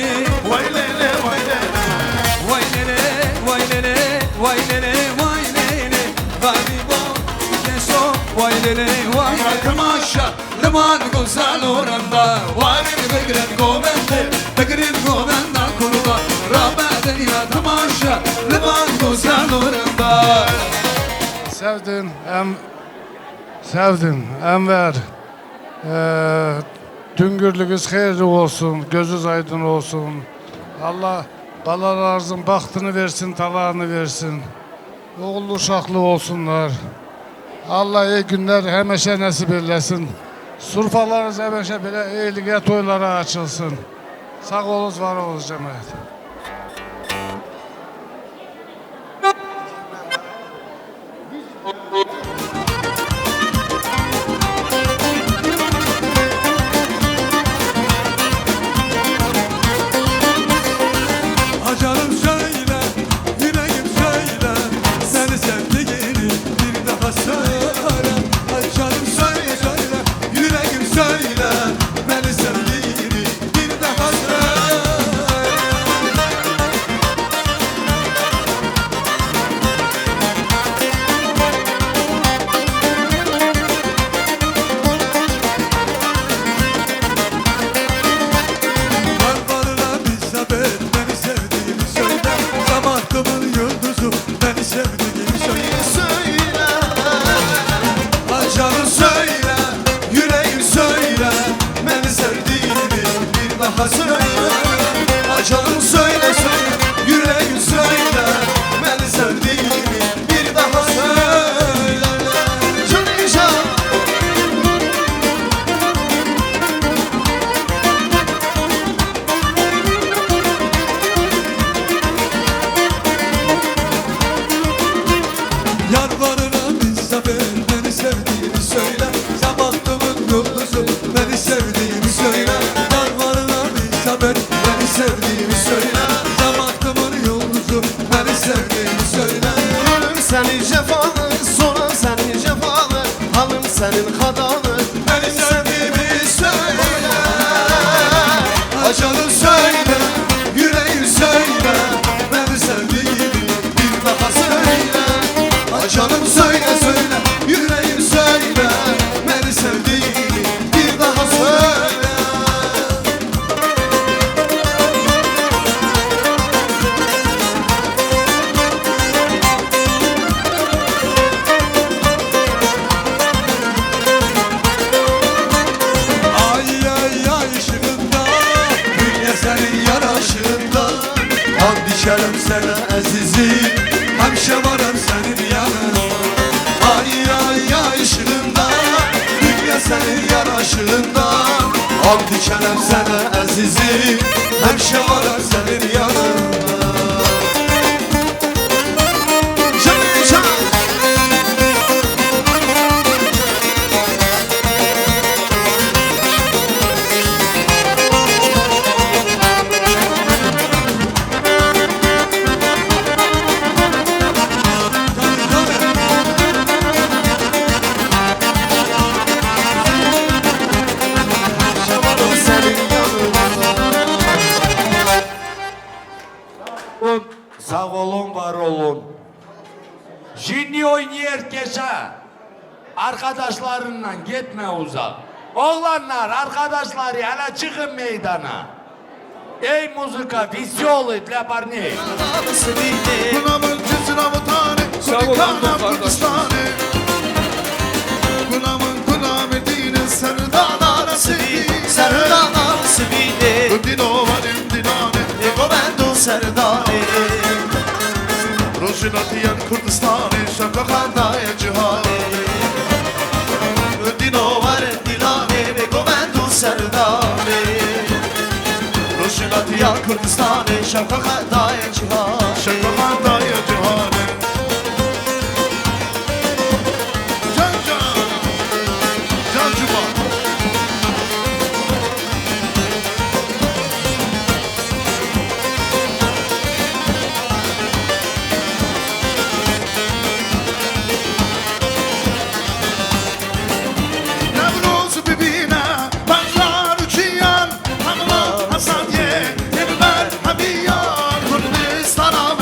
vay lele vay lele. Vay lele, vay lele, vay lele, vay lele. Garip o keso, vay lele, vay lele. Maşa, liman güzel oranda. Var begret govende, begret govenda kurba. Rabbe ya tamaşa, liman güzel oranda. Sevdim Enver. Düngürlüğünüz hayırlı olsun, gözünüz aydın olsun. Allah balalarınızın bahtını versin, talağını versin. Oğullu uşaklı olsunlar. Allah iyi günler hemeşe nasip eylesin. Surfalarınız hemeşe böyle iyiliğe toylara açılsın. Sağ olunuz, var olunuz cemaat. Acarım söyle, yüreğim söyle, seni sevdiğini bir daha söyle. Acarım söyle, söyle, yüreğim söyle, beni sevdiğini bir daha söyle. Yalvarırım İzabel, beni sevdiğini söyle. Zamanımın yıldızı, beni sevdiğini söyle. Acarım söyle, yüreğim söyle, beni sevdiğini bir daha söyle. Acarım söyle, söyle, yüreğim söyle, beni sevdiğini bir daha söyle. Şunişa. Yalvarırım İzabel, beni sevdiğini söyle. Zamanımın yıldızı, beni sevdiğini söyle. Yalvarırım İzabel, beni sevdiğini söyle. Zamanımın yıldızı, beni sevdiğini söyle. Gülüm senin cefalı, sonra senin cefalı, halım senin hadalı, Beni sevdiğimi söyle. Acanım söyle, yüreğim söyle, beni sevdiğini bir daha söyle. Acanım söyle, söyle, yüreğim söyle, beni sevdiğini bir daha söyle. Ay ay ay ışığında, dünya senin yaraşığında. And içerim sana azizim, hemşe varım senin yanına. Ay ay ay ışığında, dünya senin yaraşığında. And içerim sana azizim, hemşe varım senin yanına. Şöyle şöyle. Sağ olun, var olun. Şimdi oynuyor Keşa. Arkadaşlarınla gitme uzak. Oğlanlar, arkadaşları hele çıkın meydana. Ey muzika, vizyolu для парней. Kulağımın cüzüne mutanı, Kurikana Kurdistanı. Kulağımın dinin serdana sevdi, serdana sevdi. Dinovarım dinane, Govendo serdane. Rojinatiyen Kurdistanı, Şakakandaya cihane. Dinovarım dinane, Govendo serdane. Rojinatiyen Kurdistanı, Şakakandaya cihane. Şakakandaya cihane. Can can, can cuma. Nevruz bibine, baklar uçuyan, Hamla Hasan ye, Dilber Habiyan, Kurdistan'a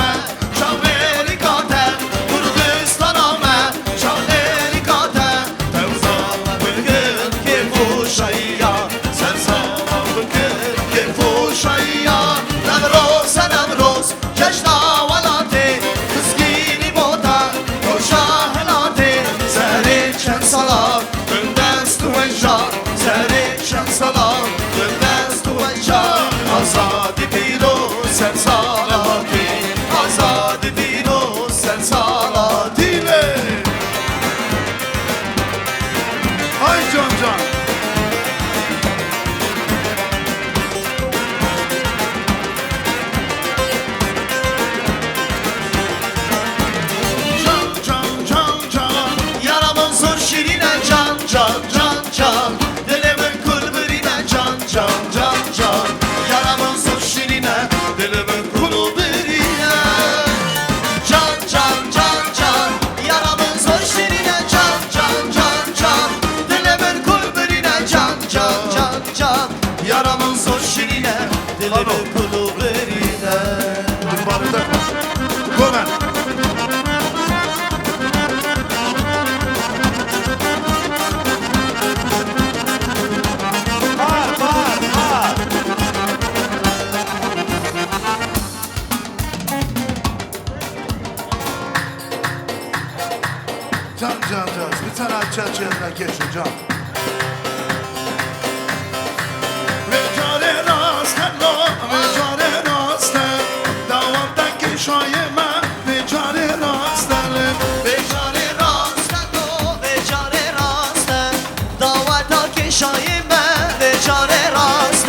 Can bir tane açacağız yerine geçin can. Ve care rast hello, ve care rast davattan ki şayeme, ve care rast ve care rast ve care rast davattan ki şayeme, ve care rast.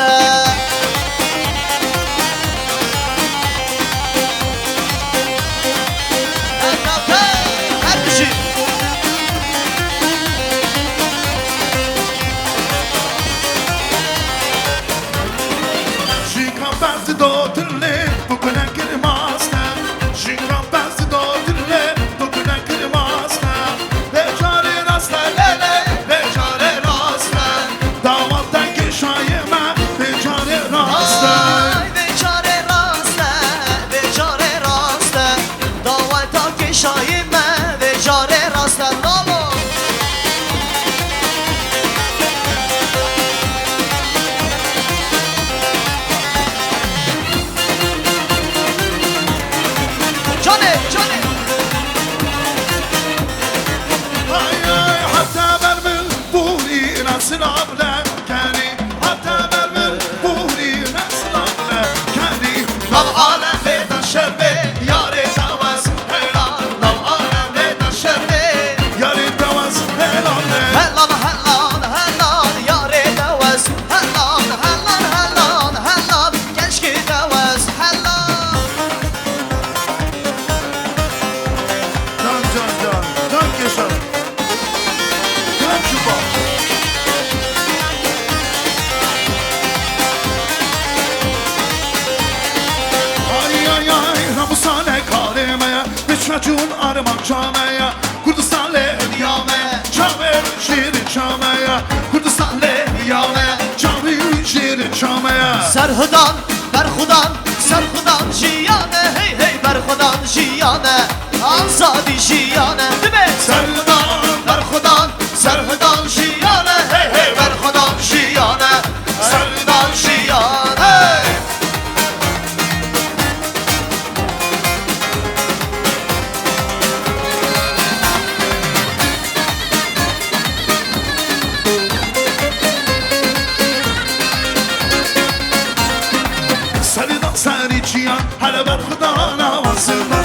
Çun armak çamaya Kurdistan'le diyame Çame şirin çamaya Kurdistan'le diyame Çame şirin çamaya Serhudan, Serhudan jiyane Hey hey Berhudan jiyane Azadi jiyane Değil mi? Serhudan jiyane Hey hey Berhudan jiyane Serhudan jiyane Hele ben Xudan havasından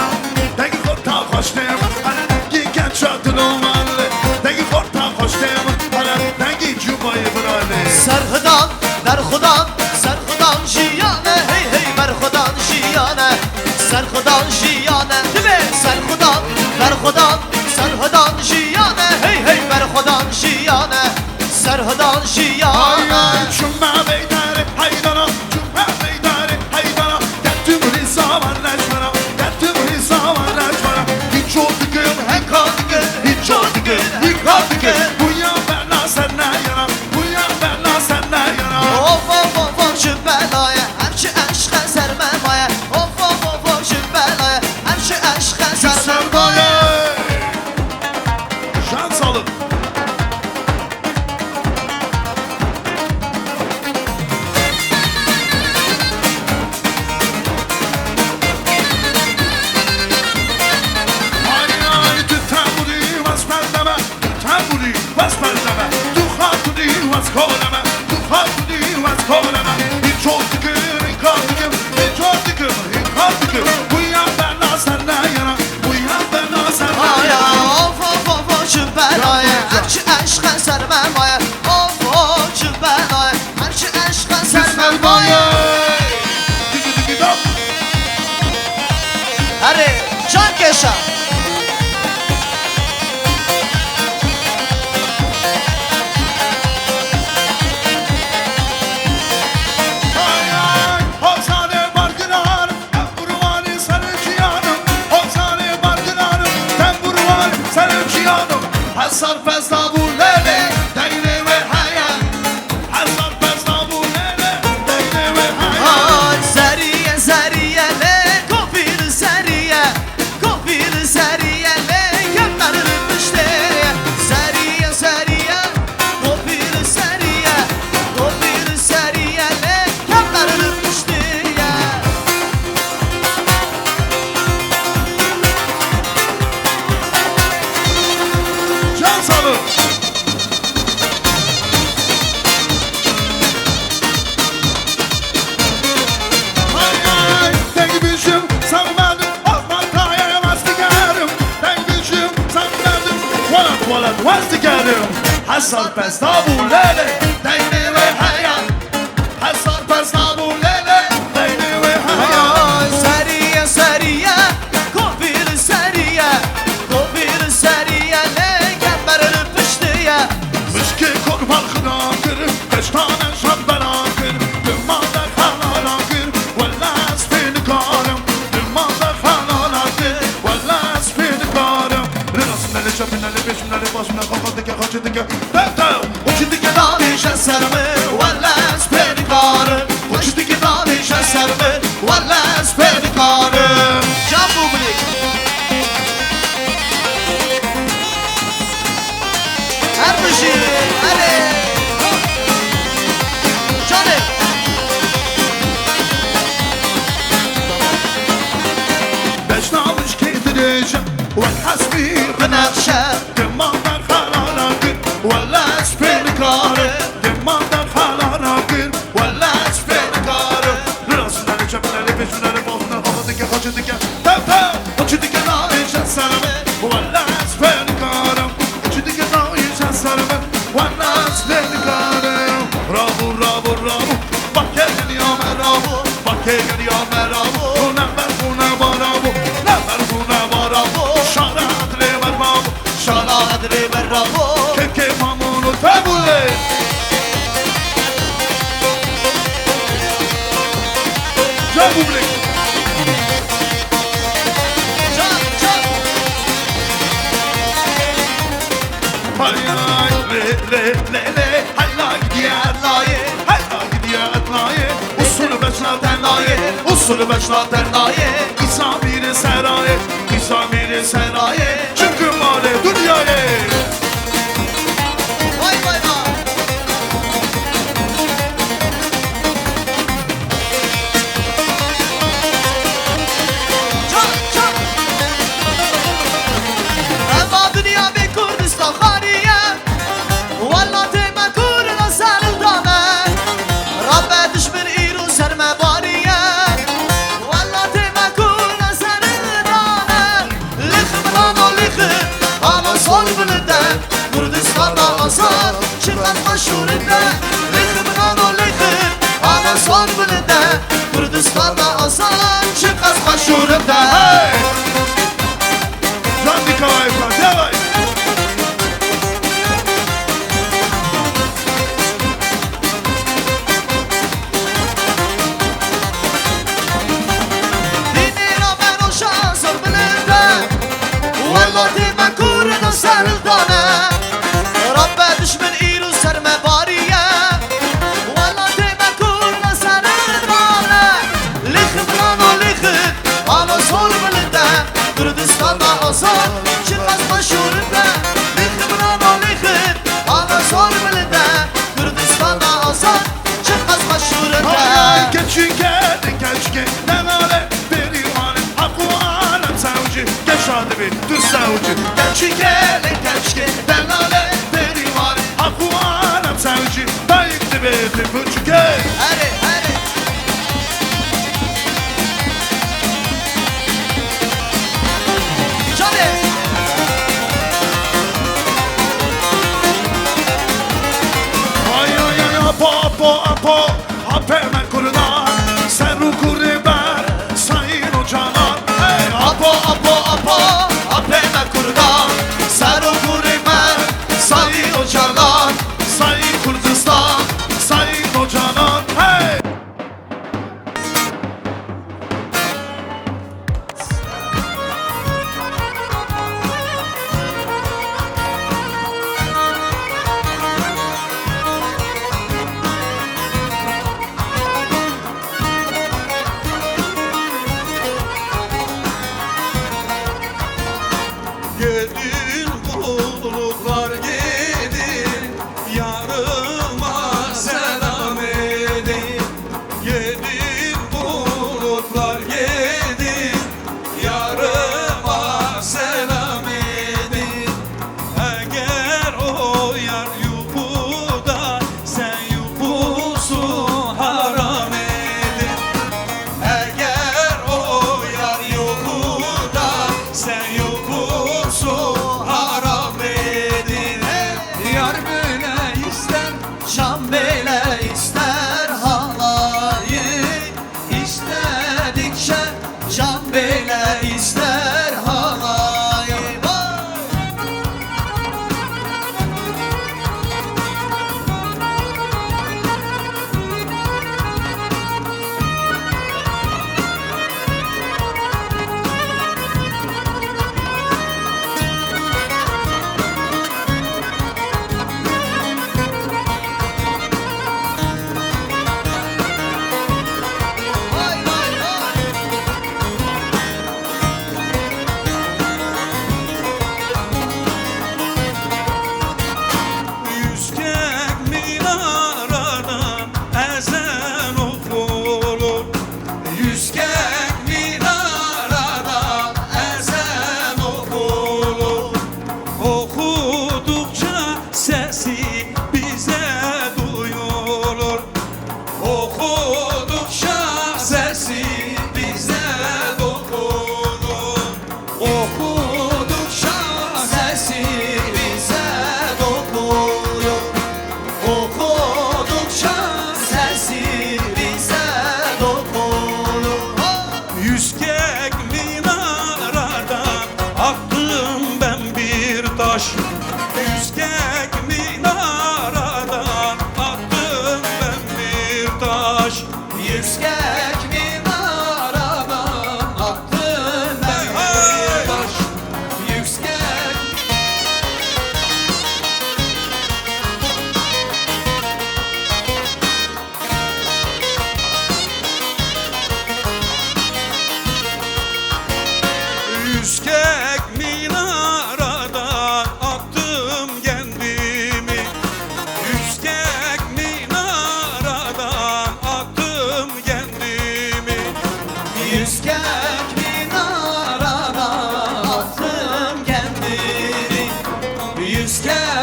Degi korta hoştem Hele degi gençatın olmalı Degi korta hoştem Hele degi cubayı bırali Serhudan jiyane Hey hey Berhudan jiyane Serhudan jiyane Değil mi? Serhudan jiyane Hey hey Berhudan jiyane Serhudan jiyane Ay ay çümme beydari haydana Çümme beydari haydana Hiç oldu gün, hem kaldı gün Hiç oldu gün, hem kaldı gün Bu yan berna senden yana Bu yan berna senden yana Of of of of şu belaya Hemşi aşka sermemaya Of of of of şu belaya Hemşi aşka sermemaya Şans alın Hadi can keşa Hasar fazla bu lele Deyne ve hayal Hasar fazla bu lele Deyne ve hayal Zeriye zeriye le Kopir zeriye Kopir zeriye le Göklerin müşteriye Zeriye zeriye Kopir zeriye Kopir zeriye le Göklerin müşteriye sağ olun. Dengibişim sanmadım Atmakaya vastikarim Dengibişim sanmadım Valat vastikarim Hasar pesta bu lele Deyni ve hayat Hasar pesta bu lele Deyni ve hayat Seriye seriye Kofir seriye Kofir seriye Ne gemberir piştiye Müşki kurban kırakır Beş tane şabben akır Dümanda kanal akır Valla spini karım Dümanda kanal akır Valla spini karım Lirasın eli çöpün eli beşin eli başına Kafadıke kaçıdıke Dev Uçudıke dalışa sermi Valla spini karım Uçudıke dalışa sermi Valla spini karım Can publik Her bir şey Hadi Canım Beş namış getireceğim Velhasbi بنقشه Dümanda kanal akır Valla spini karım Dümanda kanal akır Valla spini karım Lirasın eli çöpün eli beşin eli başına Kafadıke kaçıdıke Dev Uçudıke dalışa sermi Valla spini karım Uçudıke dalışa sermi Valla spini karım Rabu rabu rabu Bak geliyor merabu Bak geliyor merabu Bu ne barabu Ne barabu Şarat rever babu شالات ریبر رابو Keke mamunu tabule Tabule Can can Hayay le Hayla gidiyor laye Hayla gidiyor laye Usulü beşla terlaye Usulü beşla terlaye İsa biri seraye İsa biri seraye Çünkü male dünyaya Vay vay vay Can can Ema dünya bir Kurdistan hariye Valla teyme kuruna sarıldane Rabbe düşmür iru serme bariye Valla teyme kuruna sarıldane Likhimran o likhim Ama sol bilinde Kurdistan'da azad Çıkmaz meşhurinde Likhimran o likhim Ama sol bilinde Kurdistan'da azad Çıkmaz meşhurinde Hey! Can Nikolay Pratyavay Dini ramen o şansın bilinde Valla teyme kuruna sarıldane Rabbe düşmür iru serme bariye Valla teyme kuruna sarıldane Likhimran o likhim Ama sol bilinde Kürdistan'da azad Çıkmaz meşhurinde Likhimran o likhim Ama sol bilinde Kürdistan'da azad Çıkmaz meşhurinde Hayay geçin geldin geçkin Nenale bir imanın Hakkı alem savcı Geç hadi bir düz savcı Geçin geldin geçkin Nenale bir imanın Hakkı alem savcı Dayıktı bir buçuk Hadi hadi Canım Ay ay ay apo apo apo Apemen kurudan Sen rukuri ber Sayın o canan Hey Apo apo apo Apemen kurdan Sero kurimer Sayı o canan Sayın Kurdistan Sayın o canan Hey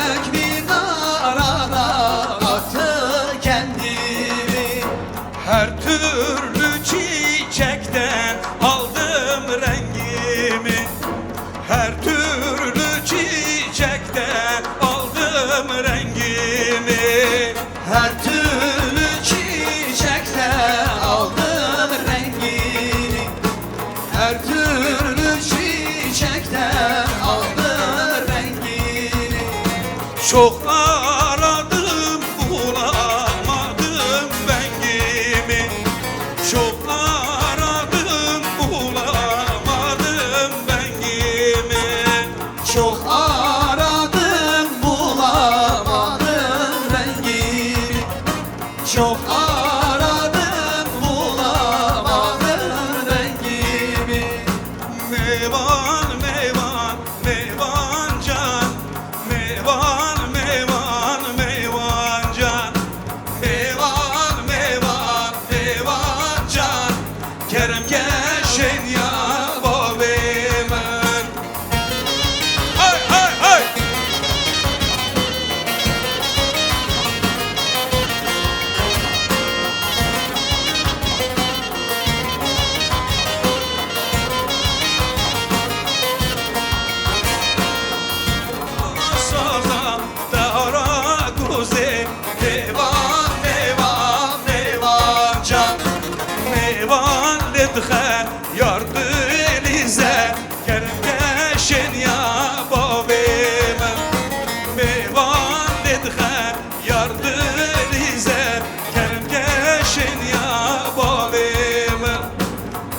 Yürek bir arada attı kendimi. Her türlü çiçekten aldım rengimi. Her türlü çiçekten aldım rengimi. Her türlü çiçekten aldım rengini. Her türlü çiçekten aldım rengini. Çok aradım bulamadım rengimi. Çok aradım bulamadım rengimi. Çok aradım bulamadım rengini. Çok aradım bulamadım rengimi. Meyvan meyvan meyvan can. Meyvan meyvan meyvan can. Meyvan meyvan meyvan can. Kerem keşen ya babemen. Hay hay hay. Soza dara kuze. Meyvan meyvan meyvan can. Meyvan ledxe yardı elize. Kerem keşen ya babemen. Meyvan ledxe yardı elize. Kerem keşen ya babemen.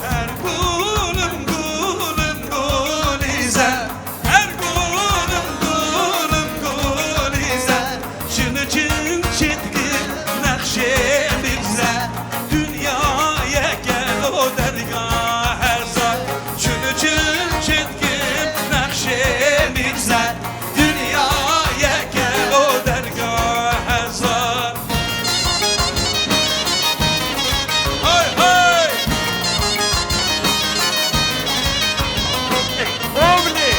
Her gulüm gulüm gulize. Her gulüm gulüm gulize. Çını çın çitki nakşemize. Dünyaya gel o dergah her zat. Çını çın çitki nakşemize. Dünyaya gel o dergah her zat. Hay hay. Ovni.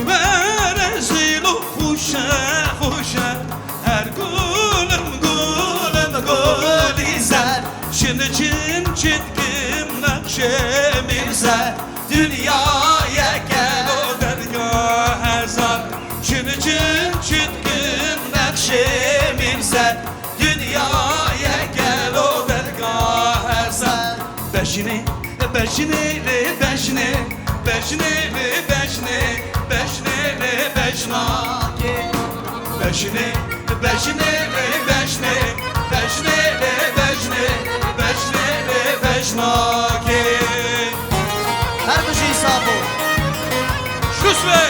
Yüverezil huşa huşa. Her gulüm gulüm gulizer. Şimdi çin çitkim nakşemize. Dünyaya gel o dergah her zat. Şimdi çin çitkim nakşemize. Dünyaya gel o dergah her zat. Beşini beşini beşini beşini beşini beşini beşnaki. Beşini beşini beşini beşini beşini beşini beşnaki. Her bir şey sabı. Şus ve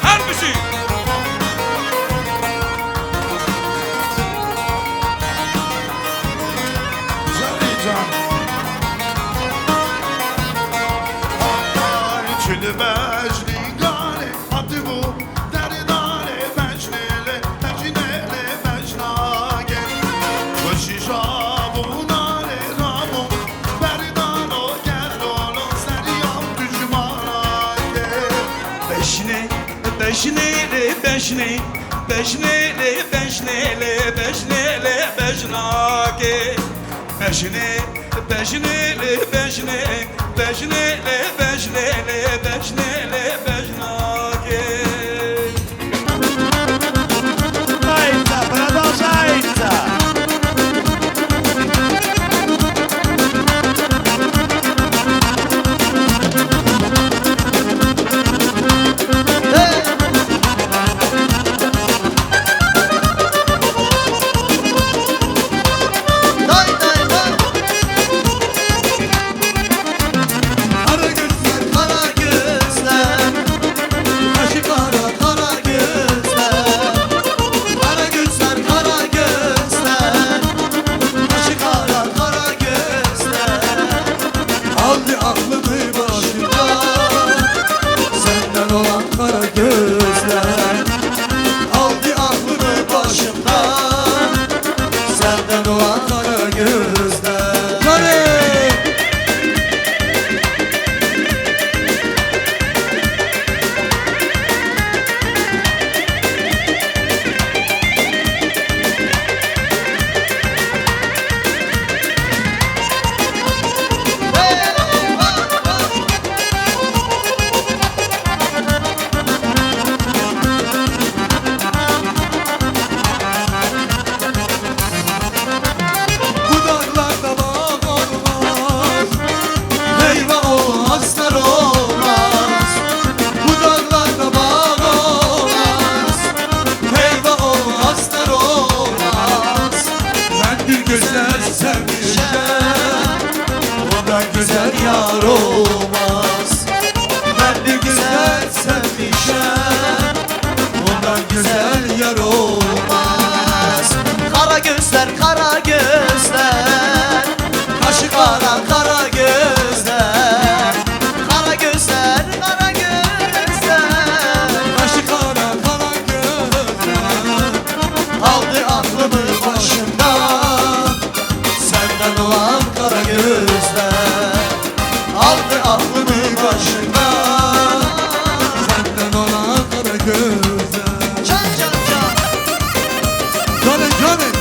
her bir şey. Çülü bejli gale adı bu derdane bejnele bejnele bejnage. Başişa bu nare ramo berdano gerdolo seriyam düşmanage. Beşini beşini beşini beşini beşini beşini beşnaki. Beşini beşini beşini beşini beşini beşini beşnaki. Продолжается. Kara gözler güzel yar olmaz. Kara gözler, kara gözler, kaşı kara, kara gözler. Kara gözler, kara gözler, Kaşı kara kara gözler. aldı aklımı başımdan. Senden olan kara gözler, aldı aklımı başımdan. Senden olan kara gözler. Can can can. Canım canım.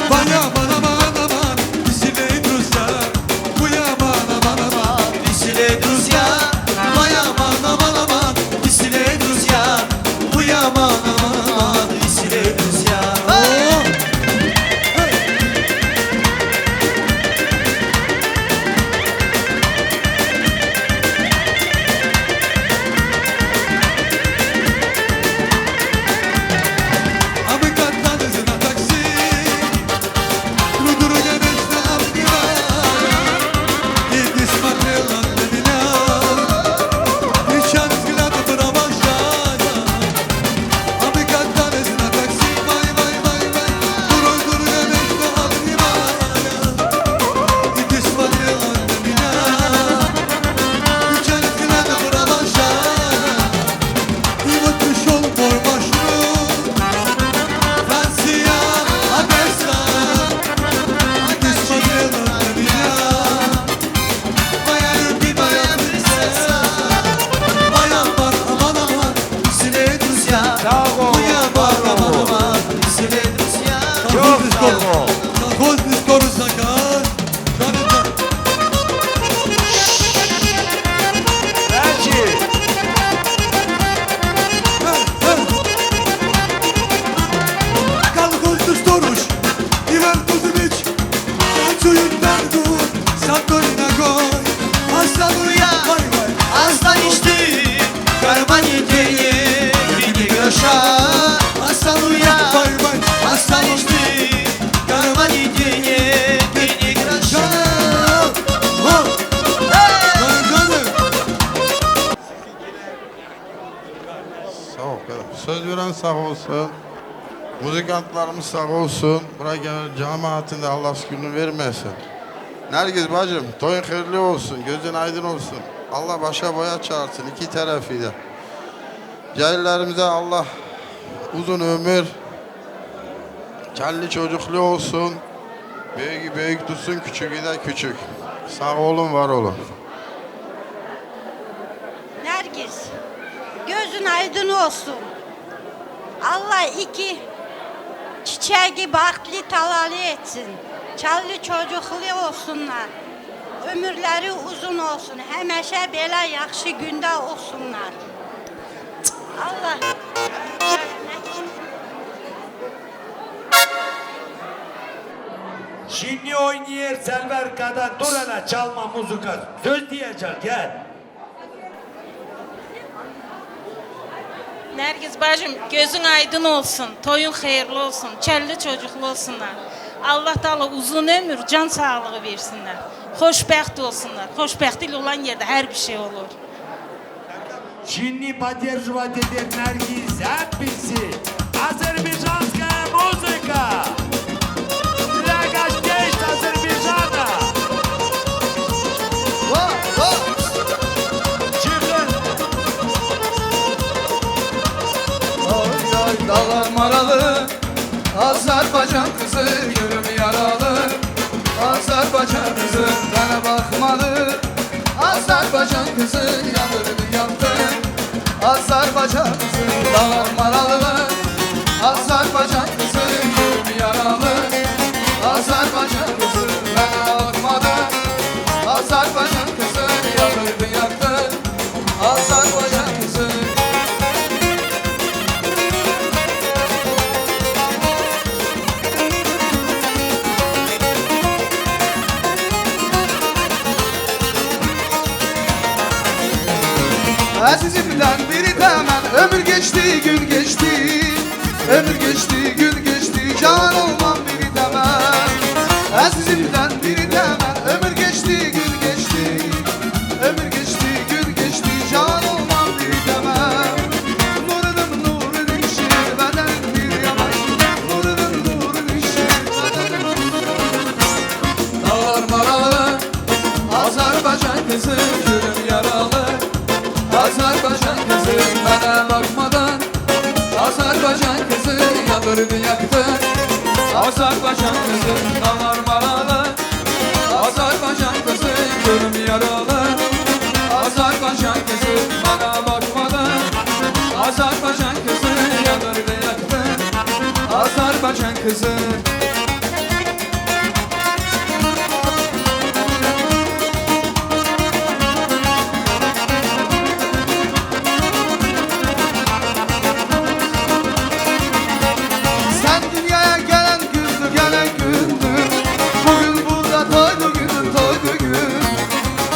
Bana bana bana bana Pisile Rusya. Buya bana bana bana Pisile Rusya. Maya bana bana bana Pisile Rusya. Buya bana bana bana Pisile Rusya. Abi kattan zina taksi. Luduru geneste abdina. Yedis matrelan dedina. Nişan zgilata bırabaşana. Abi kattan zina taksi. Vay vay vay vay. Luduru geneste abdina. Yedis matrelan dedina. Nişan zgilata bırabaşana. İvatış ol mor başlıyor. Francia, Odessa, Ateş Madrela, Villa, Maya Lupi, Maya Princesa, Maya var aman aman, Pisile Rusya. Bravo, Buya bana bana bana Pisile Rusya. Çok bravo. Kolhoz diskoru sakar. Canım Belki. Kolhoz diskoruş. Ivan Kuzmic. Tancuyu Dargu. Santorina Goy. Aslanuya. Vay vay. Aslan içti Karman yediği bini yaşa. Aslan uya. Vay vay. Aslan içti Karman yediği bini yaşa. Sağ ol kadar. Söz veren sağ olsun. Muzikantlarımız sağ olsun. Buraya gelen cemaatinde Allah gününü vermesin. Nergiz bacım, toyun hayırlı olsun, gözün aydın olsun. Allah başa boya çağırsın iki tarafıyla. Cahillerimize Allah uzun ömür, kelli çocuklu olsun. Büyük büyük tutsun, küçüğü de küçük. Sağ olun, var olun. Nergis, gözün aydın olsun. Allah iki çiçeği bahtlı talalı etsin. Çallı çocuklu olsunlar. Ömürleri uzun olsun. Həməşə belə yaxşı gündə olsunlar. Allah. Şimdi oynuyor Selver kadar dur hele çalma muzika. Söz diyecek gel. Nergiz bacım gözün aydın olsun, toyun hayırlı olsun, kelli çocuklu olsunlar. Allah Teala uzun ömür, can sağlığı versinler. Xoşbəxt olsunlar. Xoşbəxtlik olan yerde her bir şey olur. Şimdi поддерживать eder Nergiz hepsi. Azerbaycanskая muzika. Для гостей с Азербайджана. Çıkın. Oy oy dağlar maralı, Azerbaycan kızı gülüm yaralı. Azerbaycan kızı bana bakmalı, Azerbaycan kızı yanırdı yandı. Azerbaycan kızı dağlar maralı, Azerbaycan kızı gülüm yaralı. Azerbaycan kızı bana bakmadı, Azerbaycan kızı yanırdı yandı. Azerbaycan kızı. Azizimden biri hemen ömür geçti gün geçti Ömür geçti gün geçti can olmam biri demem Azizimden biri hemen ömür geçti gün geçti Ömür geçti gün geçti can olmam biri demem Nurunum nurun işir bedenim bir yaman Nurunum nurun işir bedenim Dağlar maralı Azerbaycan kızı gülüm yaralı Azerbaycan kızı bana bakmadan Azerbaycan kızı yandırdı yaktı Azerbaycan kızı dağlar maralı Azerbaycan kızı gülüm yaralı Azerbaycan kızı bana bakmadan Azerbaycan kızı yandırdı yaktı Azerbaycan kızı Sen dünyaya gelen gündür gelen gündür Bugün burada toydu gündür toydu gün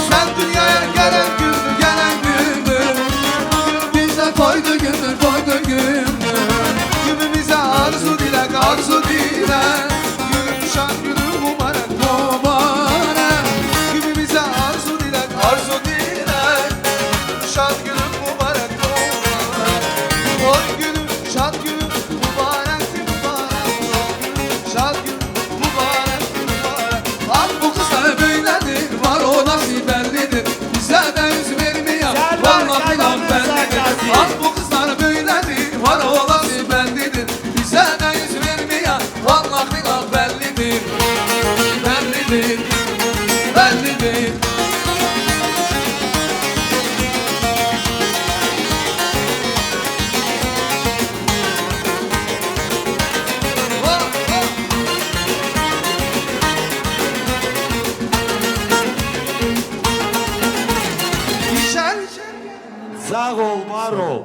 Sen dünyaya gelen gündür gelen gündür Bugün bize toydu gündür toydu gündür Günümüze arzu dilek arzu dilek Günüm şan günüm mübarek mübarek Günümüze arzu dilek arzu dilek Şan günüm mübarek mübarek Oy günüm şan günüm mübarek Şad gün mübarek mübarek Bak bu kızlar böyledir var o nasıl bellidir Bize de yüz vermiyor vallahi lan bellidir Bak bu kızlar böyledir var o nasıl bellidir Bize de yüz vermiyor vallahi lan bellidir Bellidir bellidir Sağ ol, var ol.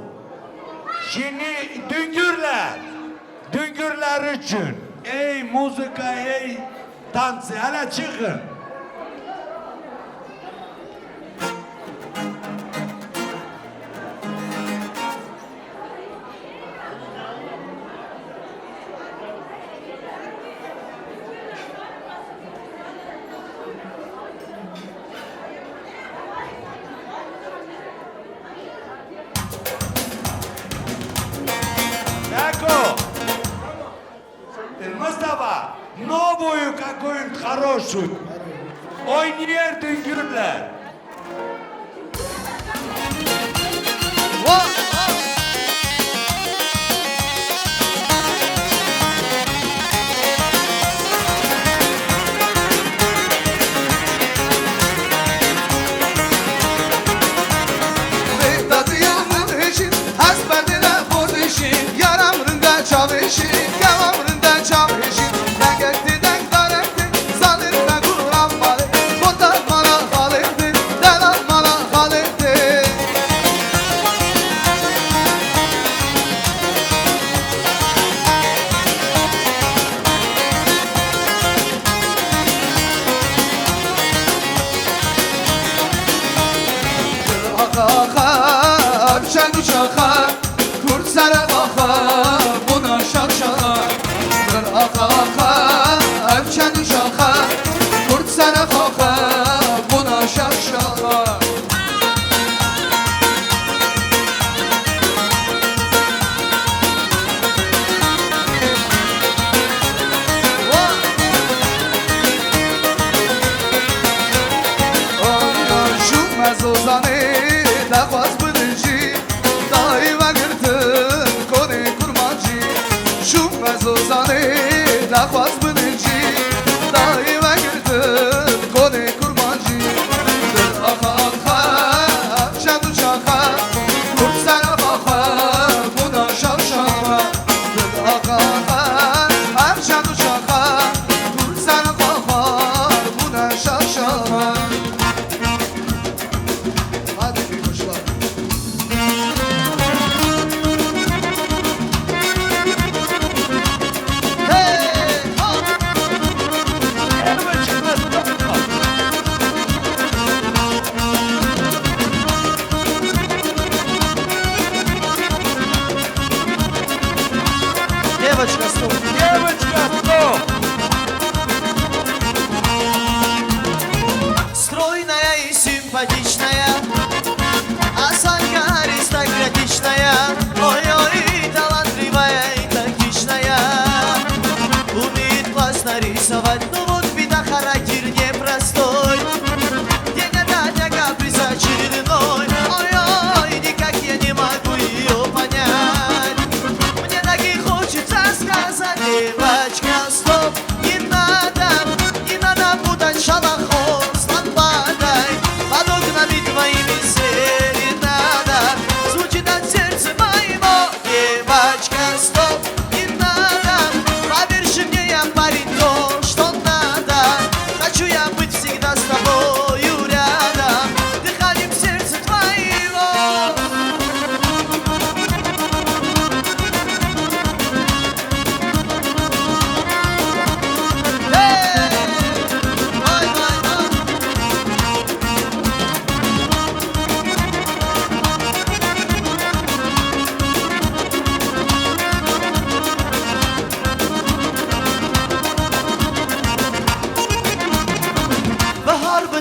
Şimdi düngürler. Düngürler için. Ey müzika, ey dansı. Hele çıkın. Яко? Mustafa, новую какую-нибудь хорошую. Oynayan düngürler.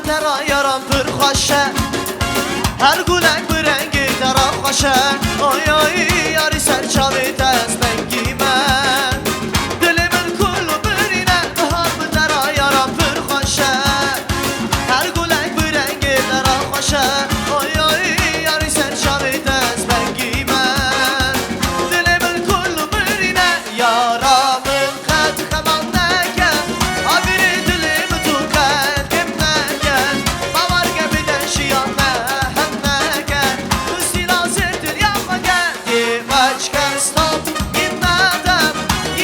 ترا یارم پر خوشه هر گلک برنگی ترا خوشه آی آی یاری سرچاوی دست بنگی من دل من کلو برینه بهار ترا یارم پر خوشه هر گلک برنگی ترا خوشه آی آی یاری سرچاوی دست بنگی من دل من کلو برینه یارامın قد خمان نکن آبیری دلیم تو قدم نکن باور گبیدن شیان هم نکن دوستی نازیتر yapma gel Divaç stop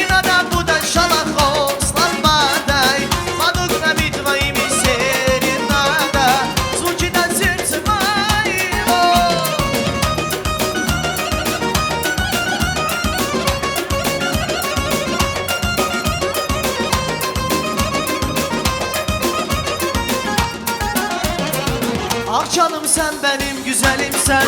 inadam budan şalak oslanmaday Maduk na bitmaymi senin nada Звучит от сердца моего Ah canım sen benim güzelim sen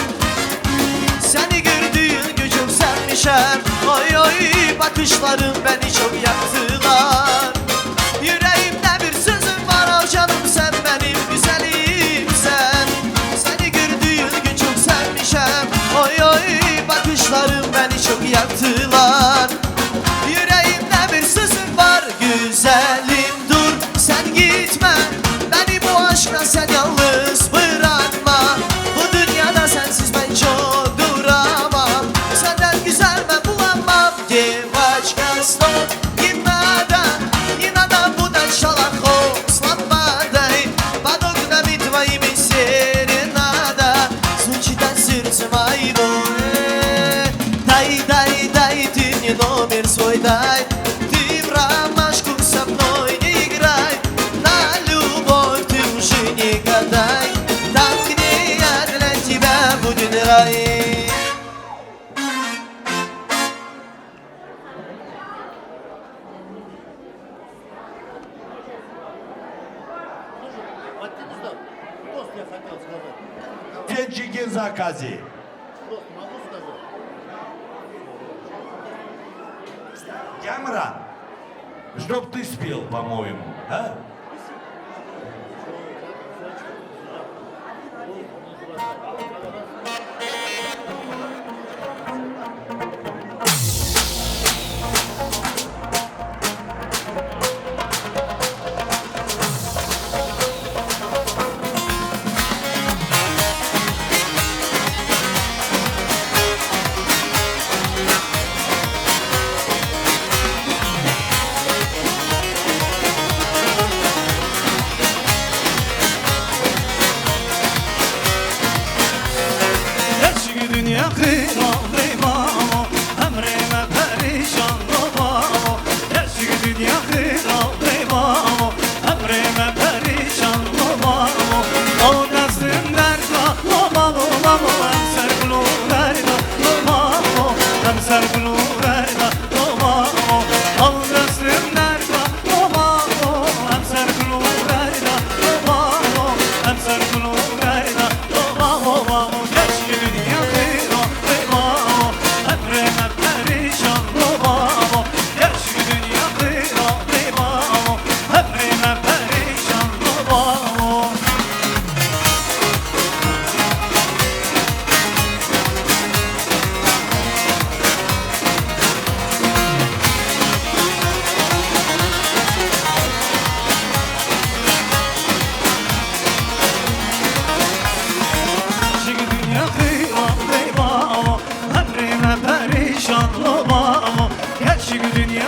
Seni gördüğün gücüm senmişem Oy oy bakışların beni çok yaktılar Yüreğimde bir sözüm var ah canım sen benim güzelim sen Seni gördüğün gün çok sevmişem Oy oy bakışların beni çok yaktılar Yüreğimde bir sözüm var güzelim dur sen gitme Beni bu aşkla sen yalnız bırakma Bu dünyada sensiz ben çok duramam Senden güzel ben bulamam Девочка, stop не надо будан шалах осламадай Под окнами твоими серенада Звучит от сердца моего Дай, ты мне номер свой дай Ты в ромашку со мной не играй На любовь ты уже не гадай Там, где я для тебя будет рай Денчики в заказе. Камера, чтоб ты спел, по-моему, а? Dünya kıymalıyma Emrime perişan olma Eski dünya kıymalıyma Emrime perişan olma O gözüm derda Lomal olam Emser kulu verda Lomal Emser kulu verda Lomal O gözüm derda Lomal Emser kulu verda Lomal Emser kulu verda Lomal Eski dünya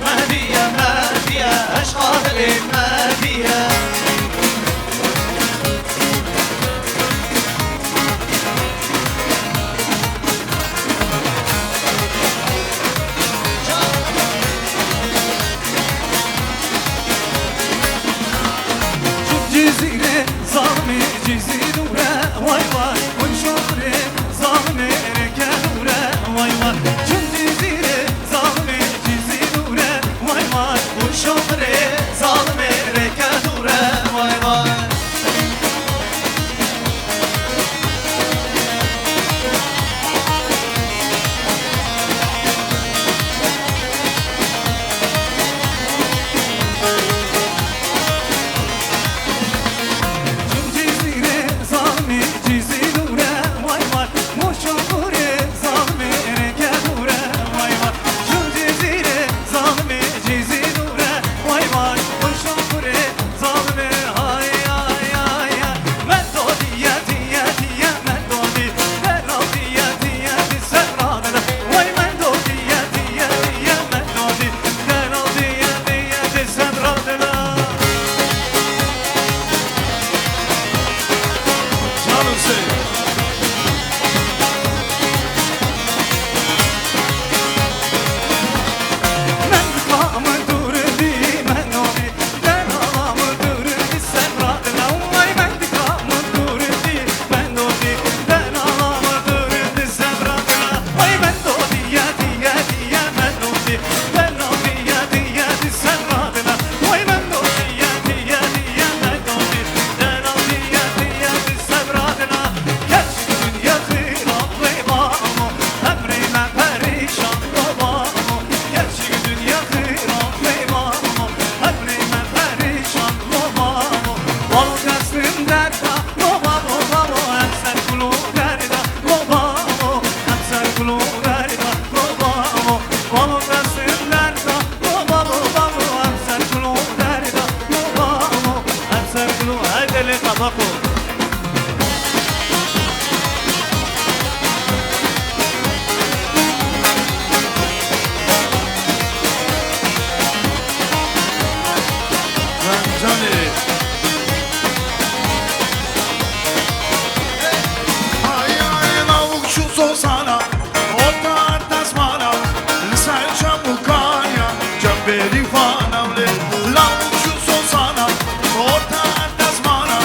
Mehdiye Mako. Johnny. Ay ay lavuk şu sosana, orta tasmana, serçam Bulgarya, cemberi fanavle. Lavuk şu sosana, orta tasmana,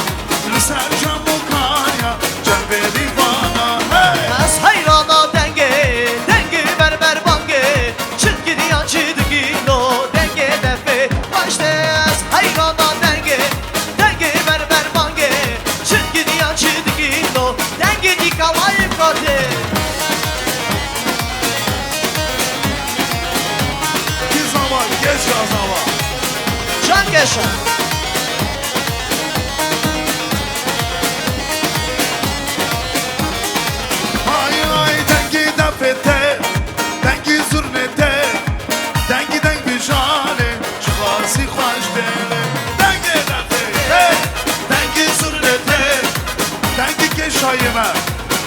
serçam Bulgarya, cemberi fana. Hey! Az hayrana denge, denge berber bange, çirkin yancıdı gino, denge defe. Başte az hayrana denge, denge berber bange, çirkin yancıdı gino, denge dikalayım kode. Bir zaman geç ya zaman. Can geçer. Ay ay dengi dafete, dengi zurnete, dengi deng bijane, çıkarsı kaç dele. Dengi dafete, dengi zurnete, dengi keşayime,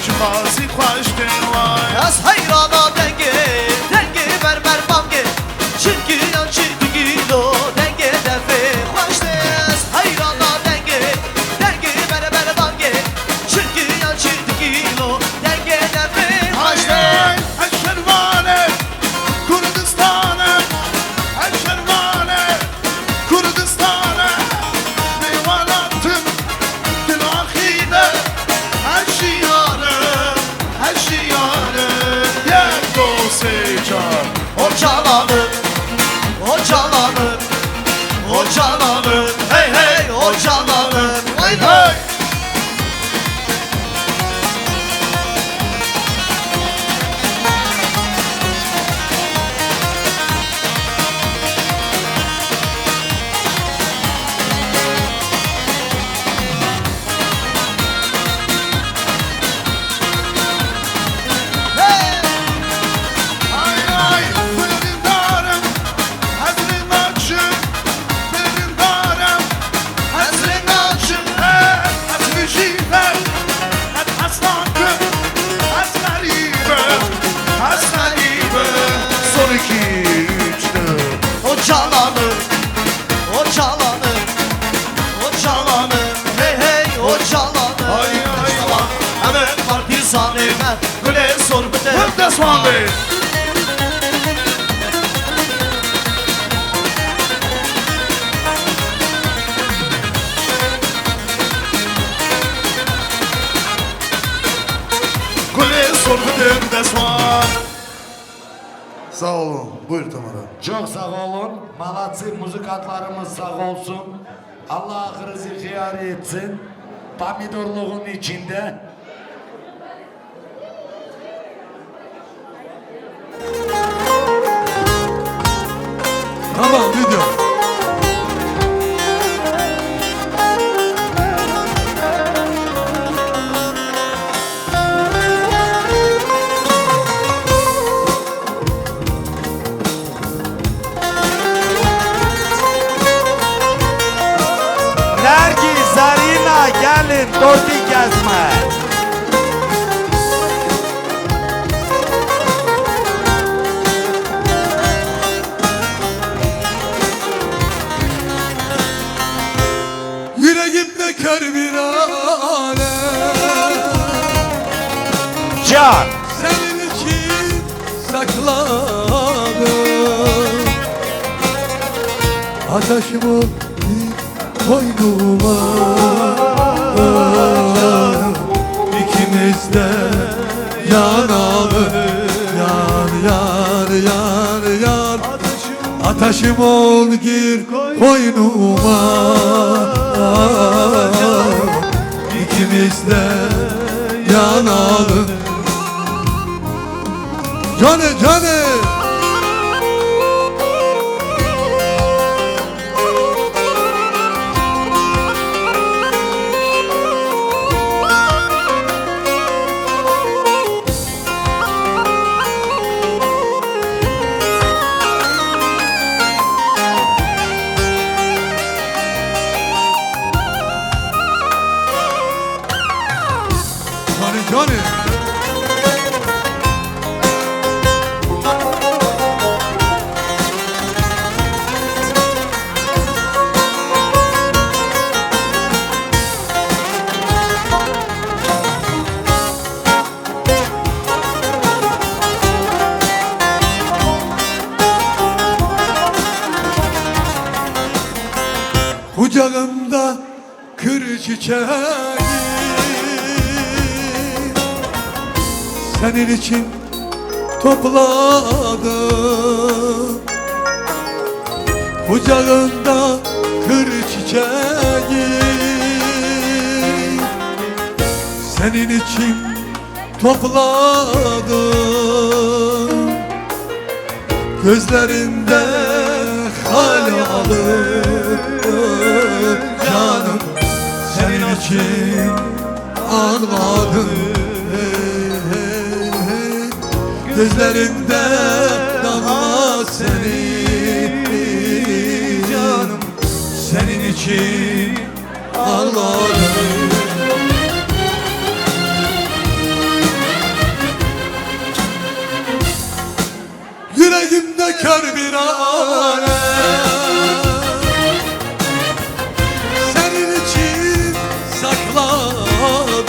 çıkarsı kaç dele. Az hayrana denge, denge berber bange, çirkin yancıdı gino, denge defe. Başte az hayrana denge, denge berber bange, çirkin yancıdı gino, denge defe. Başte Şervane, Kurdistan'a, Şervane, Kurdistan'a, meyvalattım dilahine, her şiyane, yek dosya. O calanır, o calanır, o calanır, hey hey o calanır, hey hey. Ay ay, benim darım, hazırım açım, benim darım, hazırım açım. Hazır şifer, hastankım, hastalıyım, son 2-3'tü. O calanır, o calanır, o calanır, hey hey o calanır. Ay ay, Hemen partizan evler, güle sor bir de. hep de Osmanlı. Güle sor bir de Osman. Sağ olun, buyur Tamara. Çok sağ olun. Malatsi muzikantlarımız sağ olsun. Allah ahırızı hıyar etsin. Pomidorluğun içinde. Tamam video. Nergis, Zarina gelin torti gezme. Yüreğimde kör bir alem. Can. Senin için sakladım. Ateşimi koynuma, İkimiz de yanalım. Yar. Ateşim ol gir koynuma, İkimiz de yanalım. Cane. Kucağımda kır çiçeği senin için topladım. Kucağımda kır çiçeği senin için topladım. Gözlerinde hal alır canım, senin için ağladım. Gözlerinde damla senin canım, senin için ağladım. Yüreğimde kör bir alem senin için sakladım.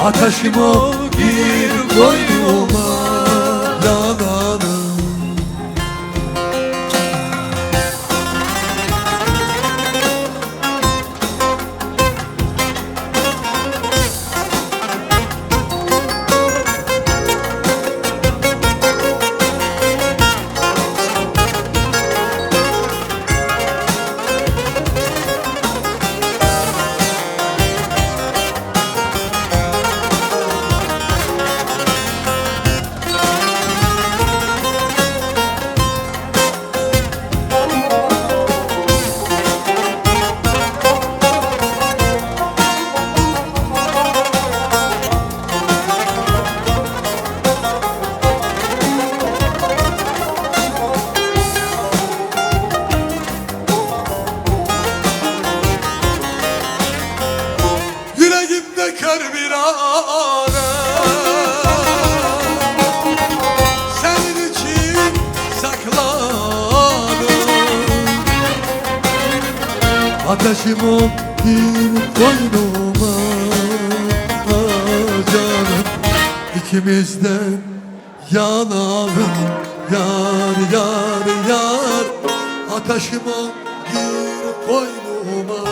Ateşim o bir koynuma yanadım. Yüreğimde kör bir alem senin için sakladım. Ateşim o bir koynuma canım, ikimizden yanalım yar yar yar. Ateşim o bir koynuma,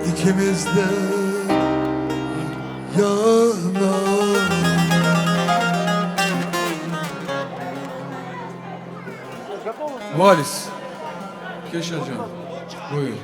İkimiz de yanar. Valis. Keşacan. Buyur.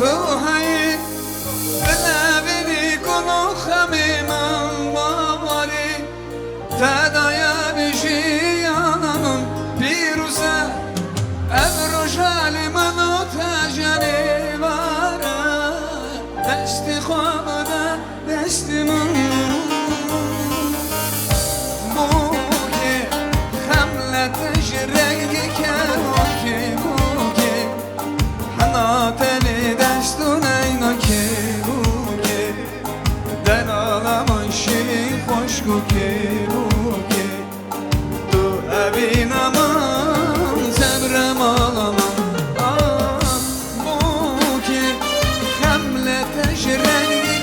روحي بلا بني كونو خميما باري تدايا بشي يانم بيروسا ابروشالي منو تجاني بارا دستي خوابدا دستي من بوكي خملة جرقي كروكي بوكي حناتني دستون aynaki buke den ağlaman şey hoş kuke buke tu evin aman sebrem ağlaman buke hamle teşrengi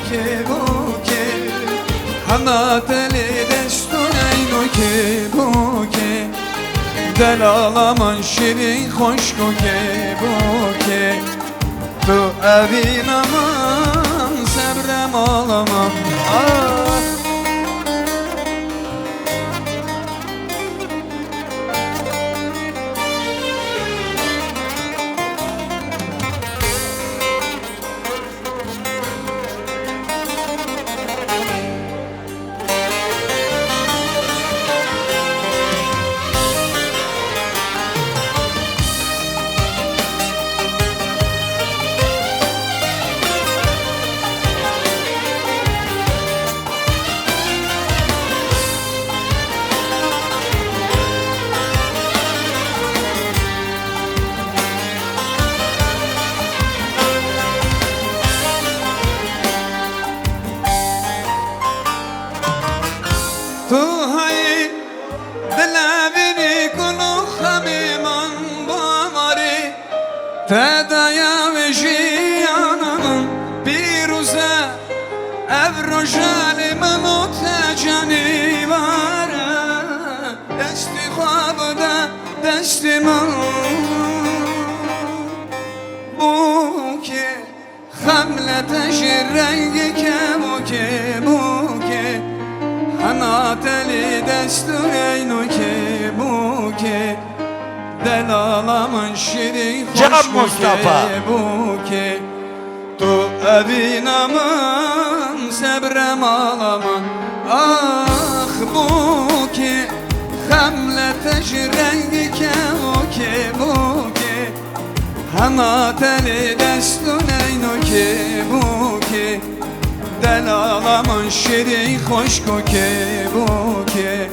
ke buke hanateli destun aynaki buke den ağlaman şirin hoş kuke buke tu evin aman sebrem ağlamam. Fedaya ve jiyanımın bir uza Evrojalimin o tecani var Desti khabda destimin Bu ki Hamlete şirrengi ke bu ki Hanateli destur eynu ki bu ki Delalamın şirin Can hoş bu Mustafa. ki bu ki Tu evinamın sebrem ağlaman Ah bu ki Hamlete şirrengi ke bu ki Hanateli destun eynu ki bu ki Delalamın şirin hoş ki bu ki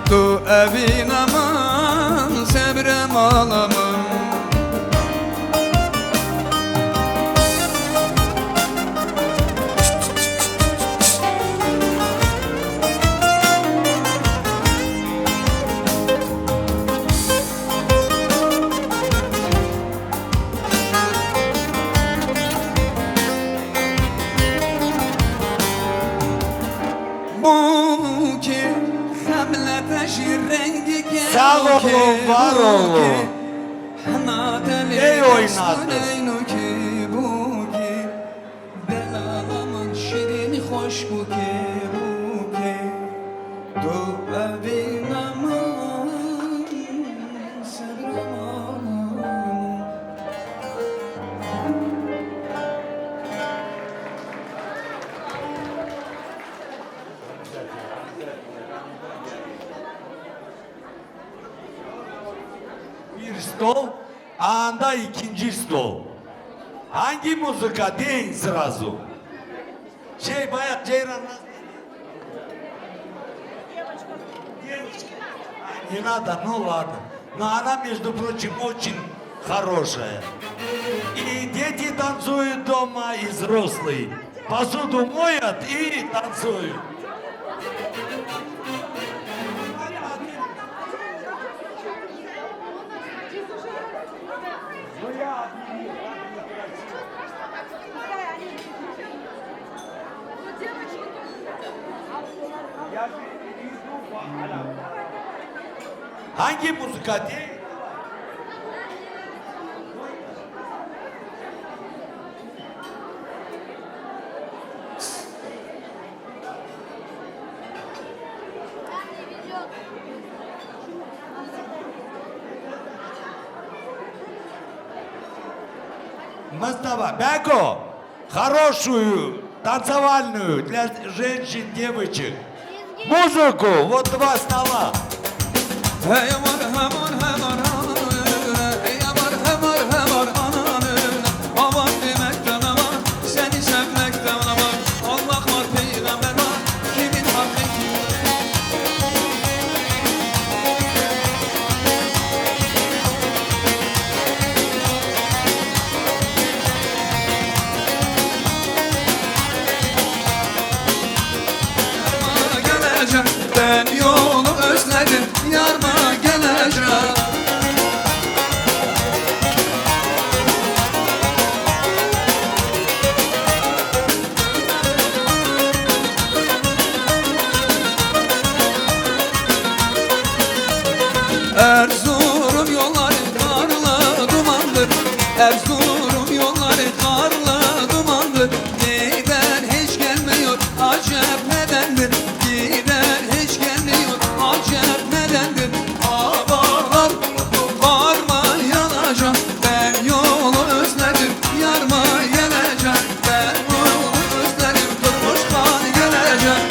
Tu evinamın sebrem ağlamın Bu ki Hamlete şirrengi ke Sağ olun, var olun. İyi oynadınız. Bu ki Delalamın şirini hoş bu ki bu ki Tu evinamın sebremamın Bir stol, anda ikinci stol. Hangi muzika deyin сразу. Bayağı Ceyran Не надо, ну ладно. Но она, между прочим, очень хорошая. И дети танцуют дома, и взрослые. Посуду моют и танцуют. Hangi muzika değil? Мустафа, Беко, хорошую танцевальную для женщин, девочек. Музыку, вот два стола. Hey aman aman aman aman Hey aman aman aman aman Aman demekten aman Seni sevmekten aman Allah var peygamber var Kimin hakkı Geleceğim ben yolu özledim Yarma geleceğim Erzurum yolları karla dumandır Erzurum yolları karla dumandır Giden hiç gelmiyor acep nedendir Giden hiç gelmiyor acep nedendir Ağlar varma yanacağım Ben yolu özledim yarma geleceğim Ben yolu özledim durmuş kan geleceğim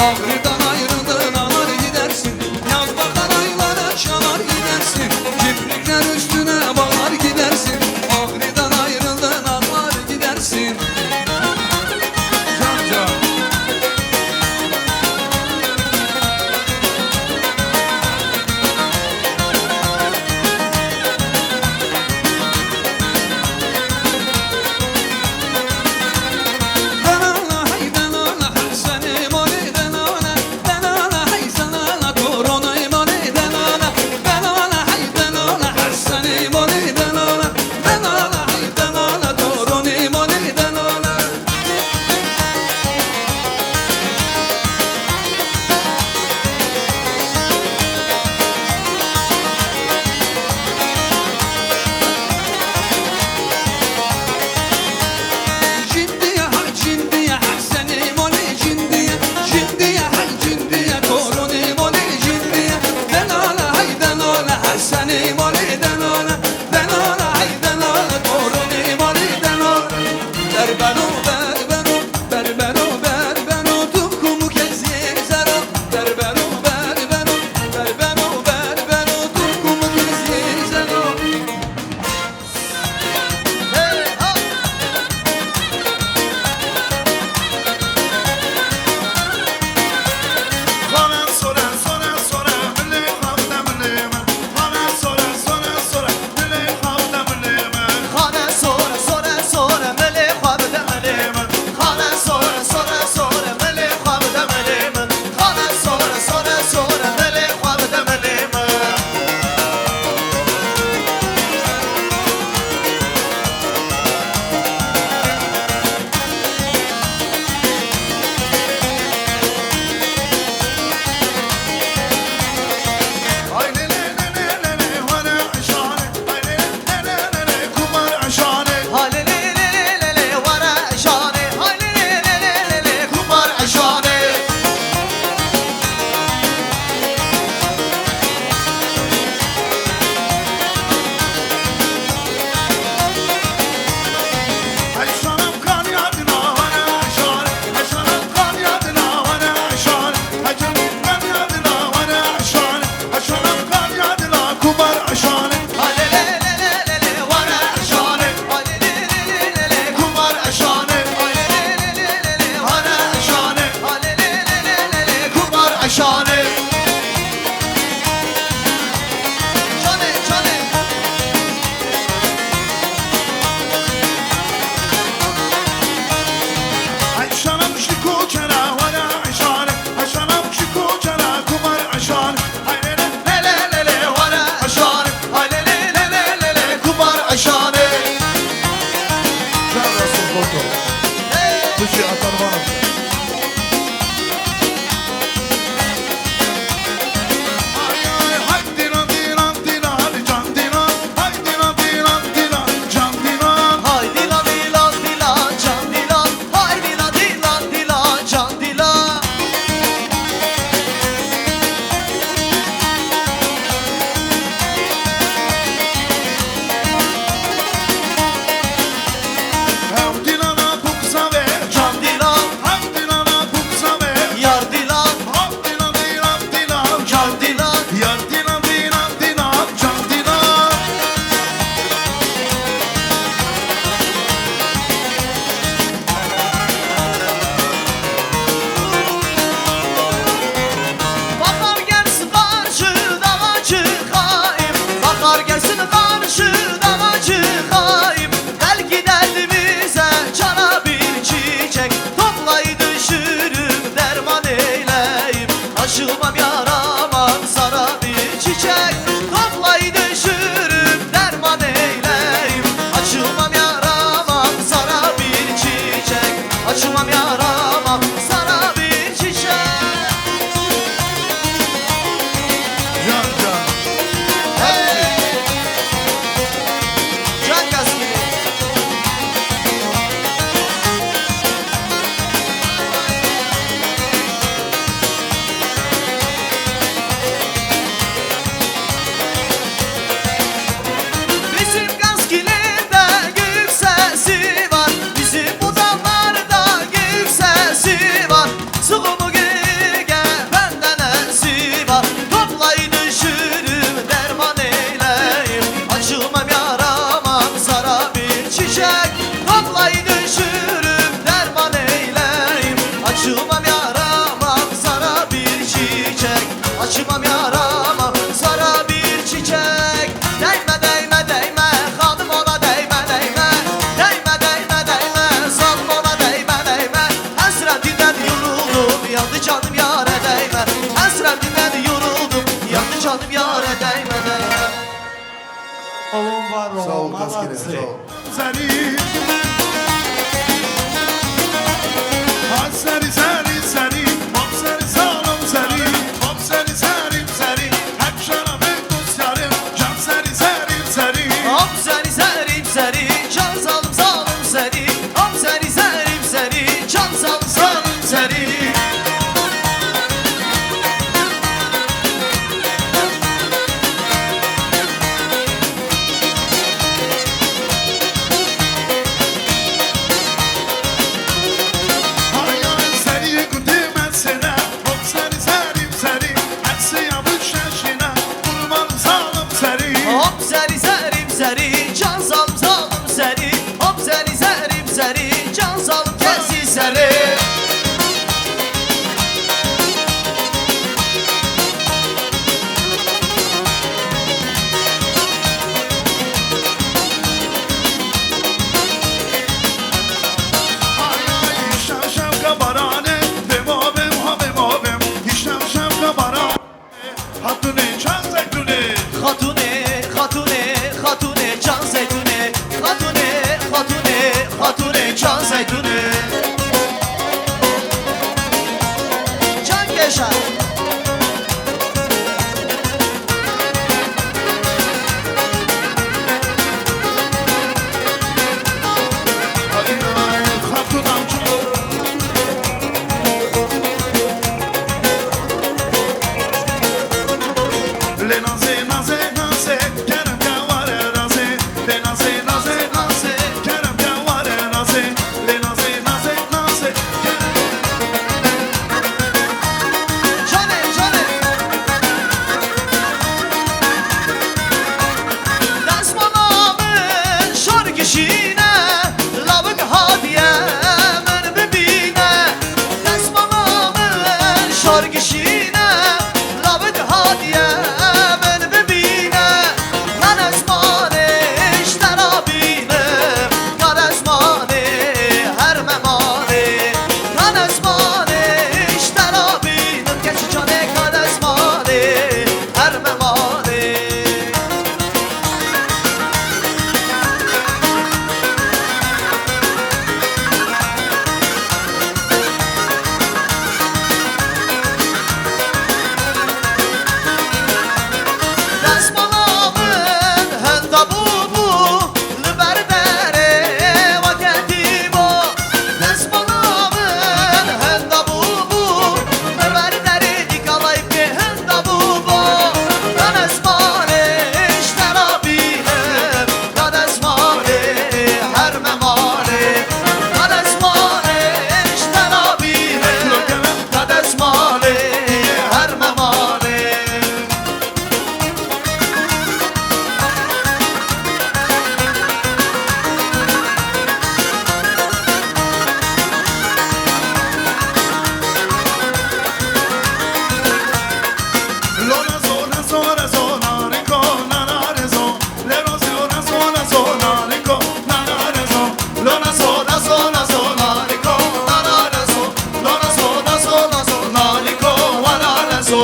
Ağrıdan ayrıldın ağlar gidersin. Yaz bakar aylara çalar gidersin. Kiprikler üstüne bağlar gidersin. Ağrıdan ayrıldın ağlar gidersin. Can can. yandı canım yâre değme Hasretinden yoruldum, yandı canım yâre değme değme Oğlum var oğlum. Sağ ol Kaskine, sağ ol. Seni Hop seni seni seni Hop seni salım seni Hop seni serim seni Hep şarabın kusarım Can seni serim seni Hop seni serim seni Can salım salım seni Hop seni serim seni Can salım salım seni Hop seni serim seni Can salım salım seni Hop seni serim seni Can salım kesi seni Hatune, hatune, hatune, can zeytune Hatune, hatune, hatune, can zeytune Can Keşan Le naze naze naze kerem kavare naze Le naze naze naze kerem kavare naze Le naze naze naze Cane, cane Desmanamın şarkışine Lavık hadiye men bibine Desmanamın şarkışine Lavık hadiye men bibine Kadesmane işler abine Kadesmane her memane Kadesmane işler abine Geçi cane kadesmane her memane Desmanamın hendabubu Lüberdere vaketibo Desmanamın hendabubu Lüberdere dikalayıp ki hendabubo Kadesmane işler abinem Kadesmane her memane Kadesmane işler abinem Kadesmane her memane Lona zona zona zona rico nanarezo Le rose ona zona zona rico nanarezo Lona zona zona zona rico nanarezo Lona zona zona zona rico nanarezo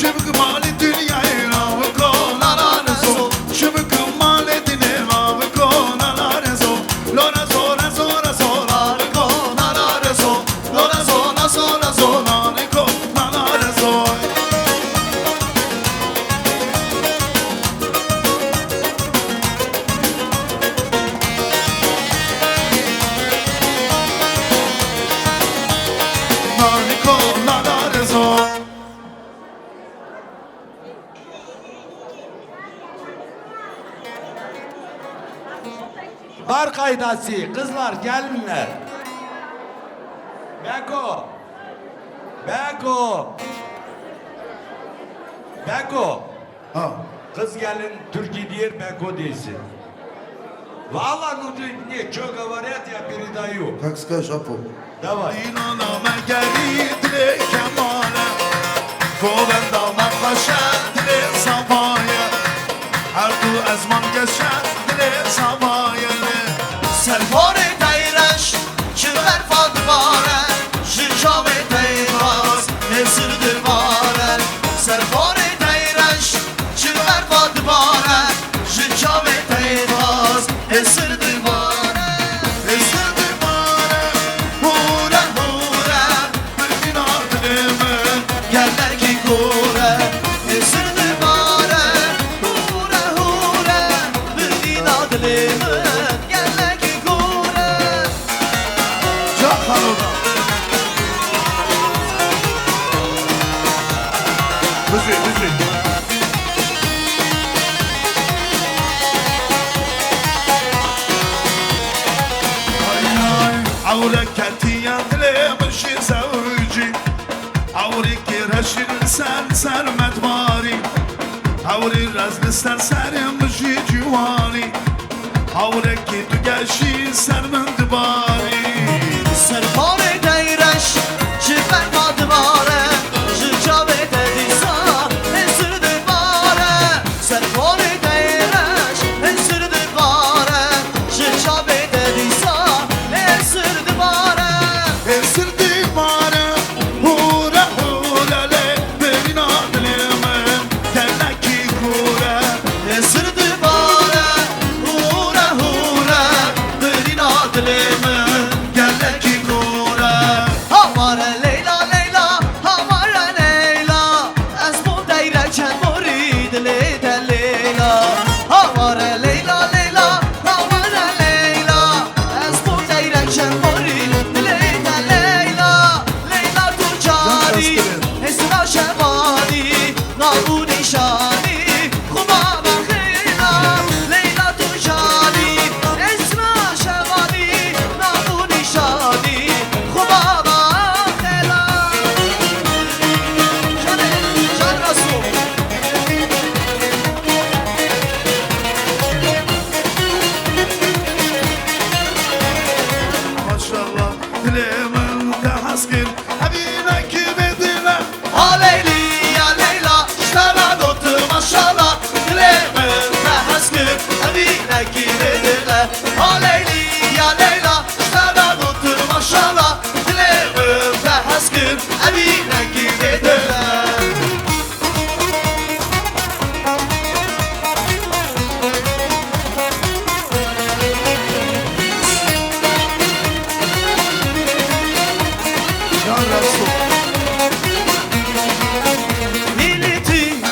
Şıbık mali dünyayı lavıko nanarezo Şıbık mali dine lavıko nanarezo Lona zona zona zona rico nanarezo Lona zona zona zona rico nanarezo Nariko nanarezo Bar kaydası. Kızlar gelinler. Beko. Beko. Beko. Ha. Kız gelin Türkiye diyor Beko değilsin. Valla ne çok говорят, я передаю. Как скажешь, Апо. Давай. İnanama geldi kemale müzik. عورك يا مش زوجي عورك رشل سر مدواري عوري رزل سر مجي جواري عورك تقاشي سر من دباري سرپار دیرش جبر مدواره جاوه دیسا انسر دواره سرپار دیرش انسر دواره جاوه دیسا انسر دواره انسر دواره هورا هورا لی ببینا دلمه دلکی کوره انسر دواره هورا هورا ببینا دلمه دلکی کوره هماره لیلا لیلا هماره لیلا از بو دیرکن مرید لیده لیلا هماره لیلا لیلا هماره لیلا از بو دیرکن مرید لیده لیلا لیلا تو جاری اسرا شبانی نابودی شانی خوبا بخیلا لیلا تو جاری اسرا شبانی نابودی شانی خوبا بخیلا جان رسول Maşallah dilemin de haskir Habine kibedine Aleyli ya Leyla Ştara dotu maşallah Dilemin de haskır Habine kibedine Aleyli ya Leyla Ştara dotu maşallah Dilemin de haskır Habine kibedine Can Resul Или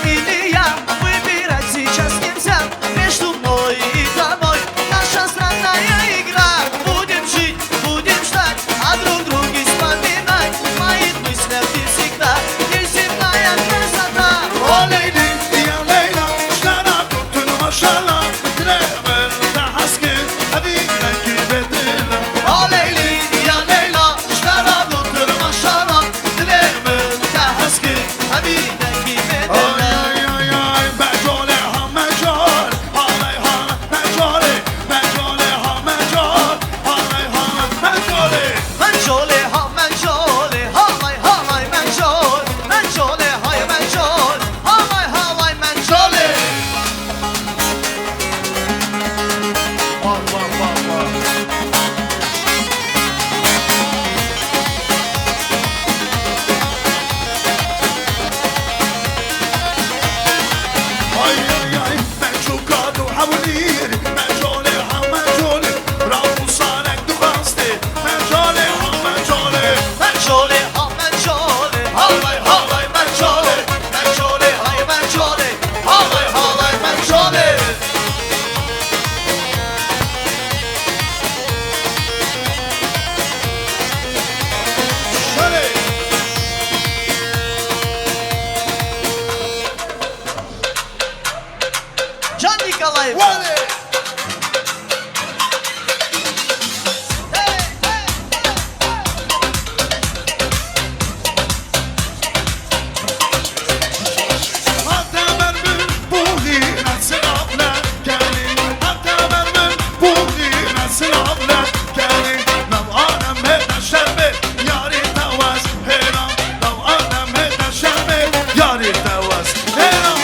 или я выбирать сейчас нельзя Между мной и тобой наша странная игра Будем жить, будем ждать, а друг друге вспоминать В моих мыслях ты всегда неземная красота O Leyli ya Leyla Ştara tutun maşallah Dilemin de haskir Habine kibedine O Leyli ya Leyla Ştara dotur maşallah Dilemin de haskır Habine Ay kibedine ay ay ay Mecole ha mecol Alay ha mecole Mecole ha mecol Alay ha mecole Mencole ha mencole Halay halay mencol Mencole hay mencol Halay halay mencole Allah Allah Ay ay ay Meçukadu havlir Mecole ha mecole Rabu sanek duhaste Mecole ha mecole Mencole ha mencole Halay halay mencole Mencole hay mencole Halay halay mencole Şöyle Can Nikolaev Vale Hatta vermem bu nasıl abla gelin Hatta vermem bu nasıl abla gelin Lav alem heda şerbe yari tavaz heram Lav alem heda şerbe yari tavaz heram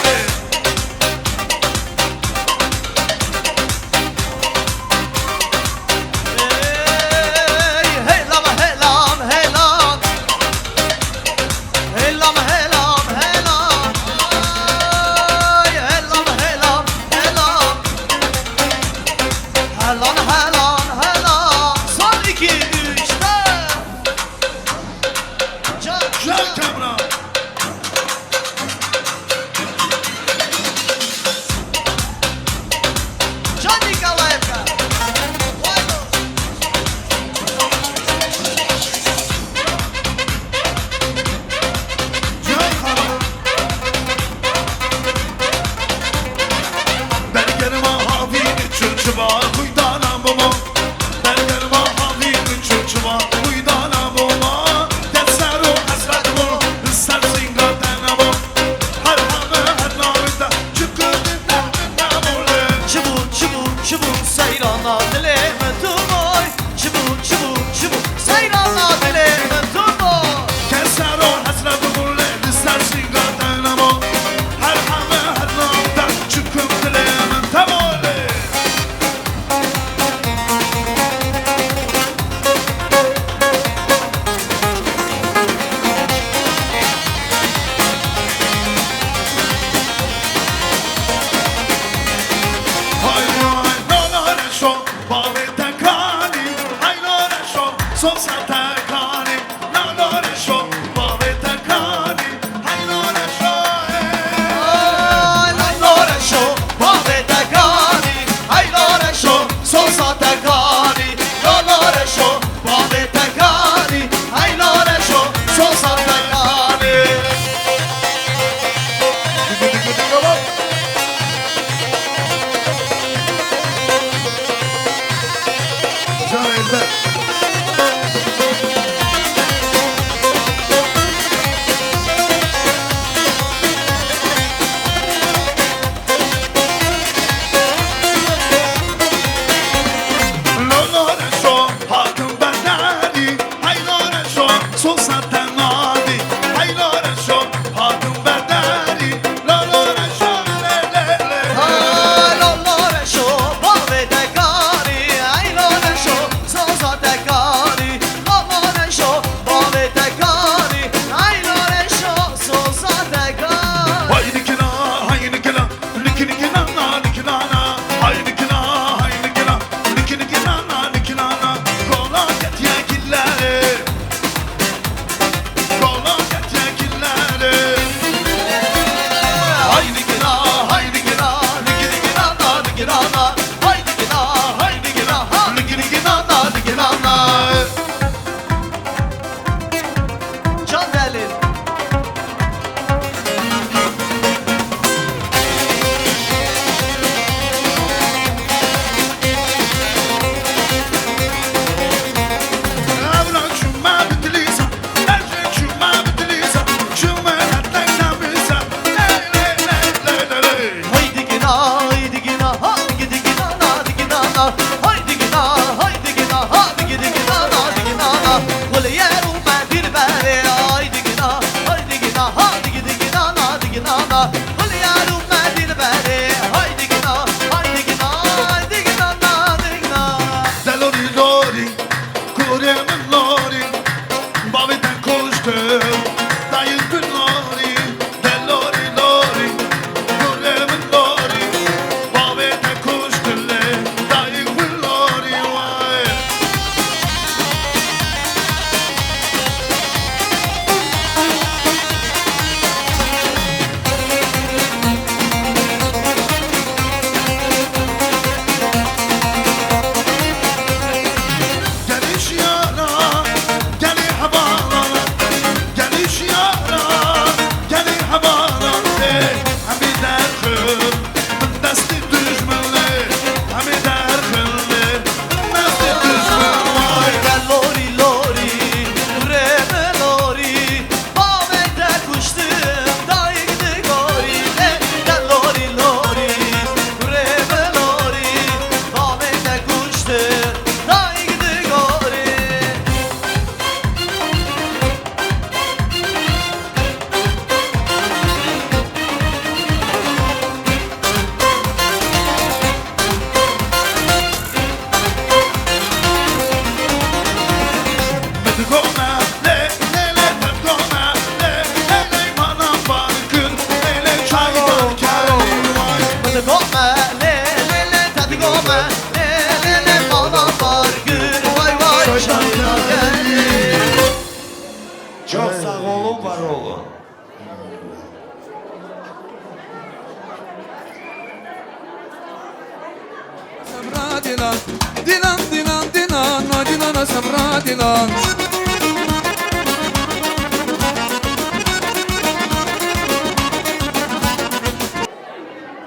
Sabra dilan, dilan dilan dilan, dilana sabra dilan.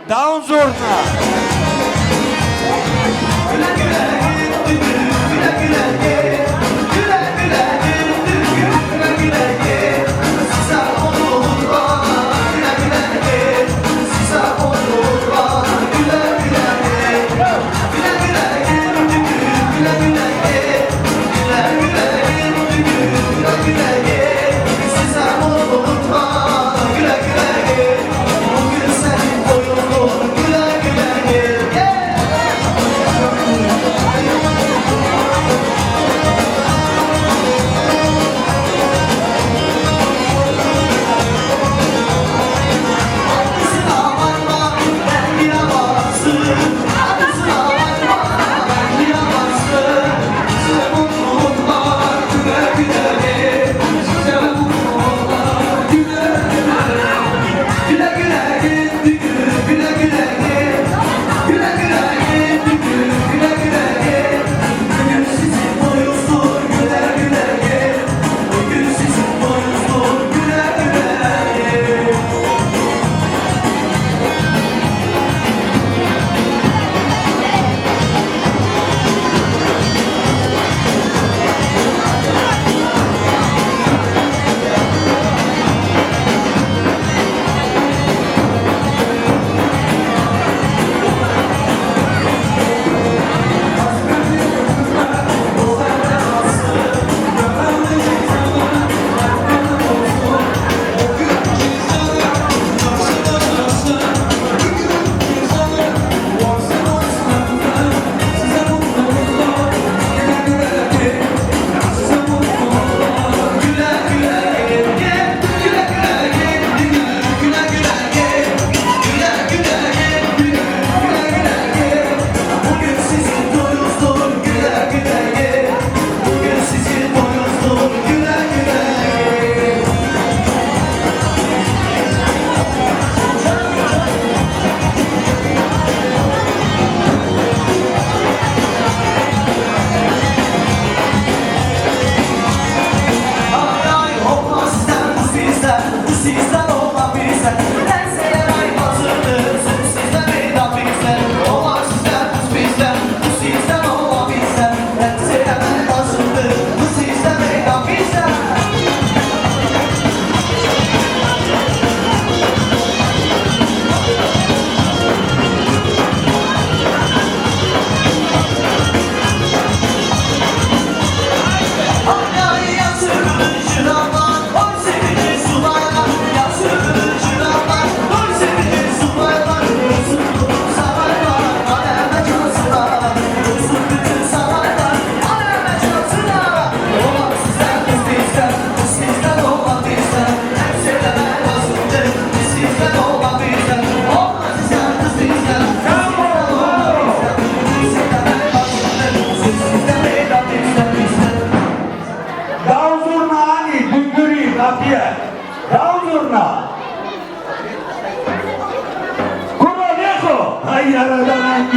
Down zurna. Ay yaradan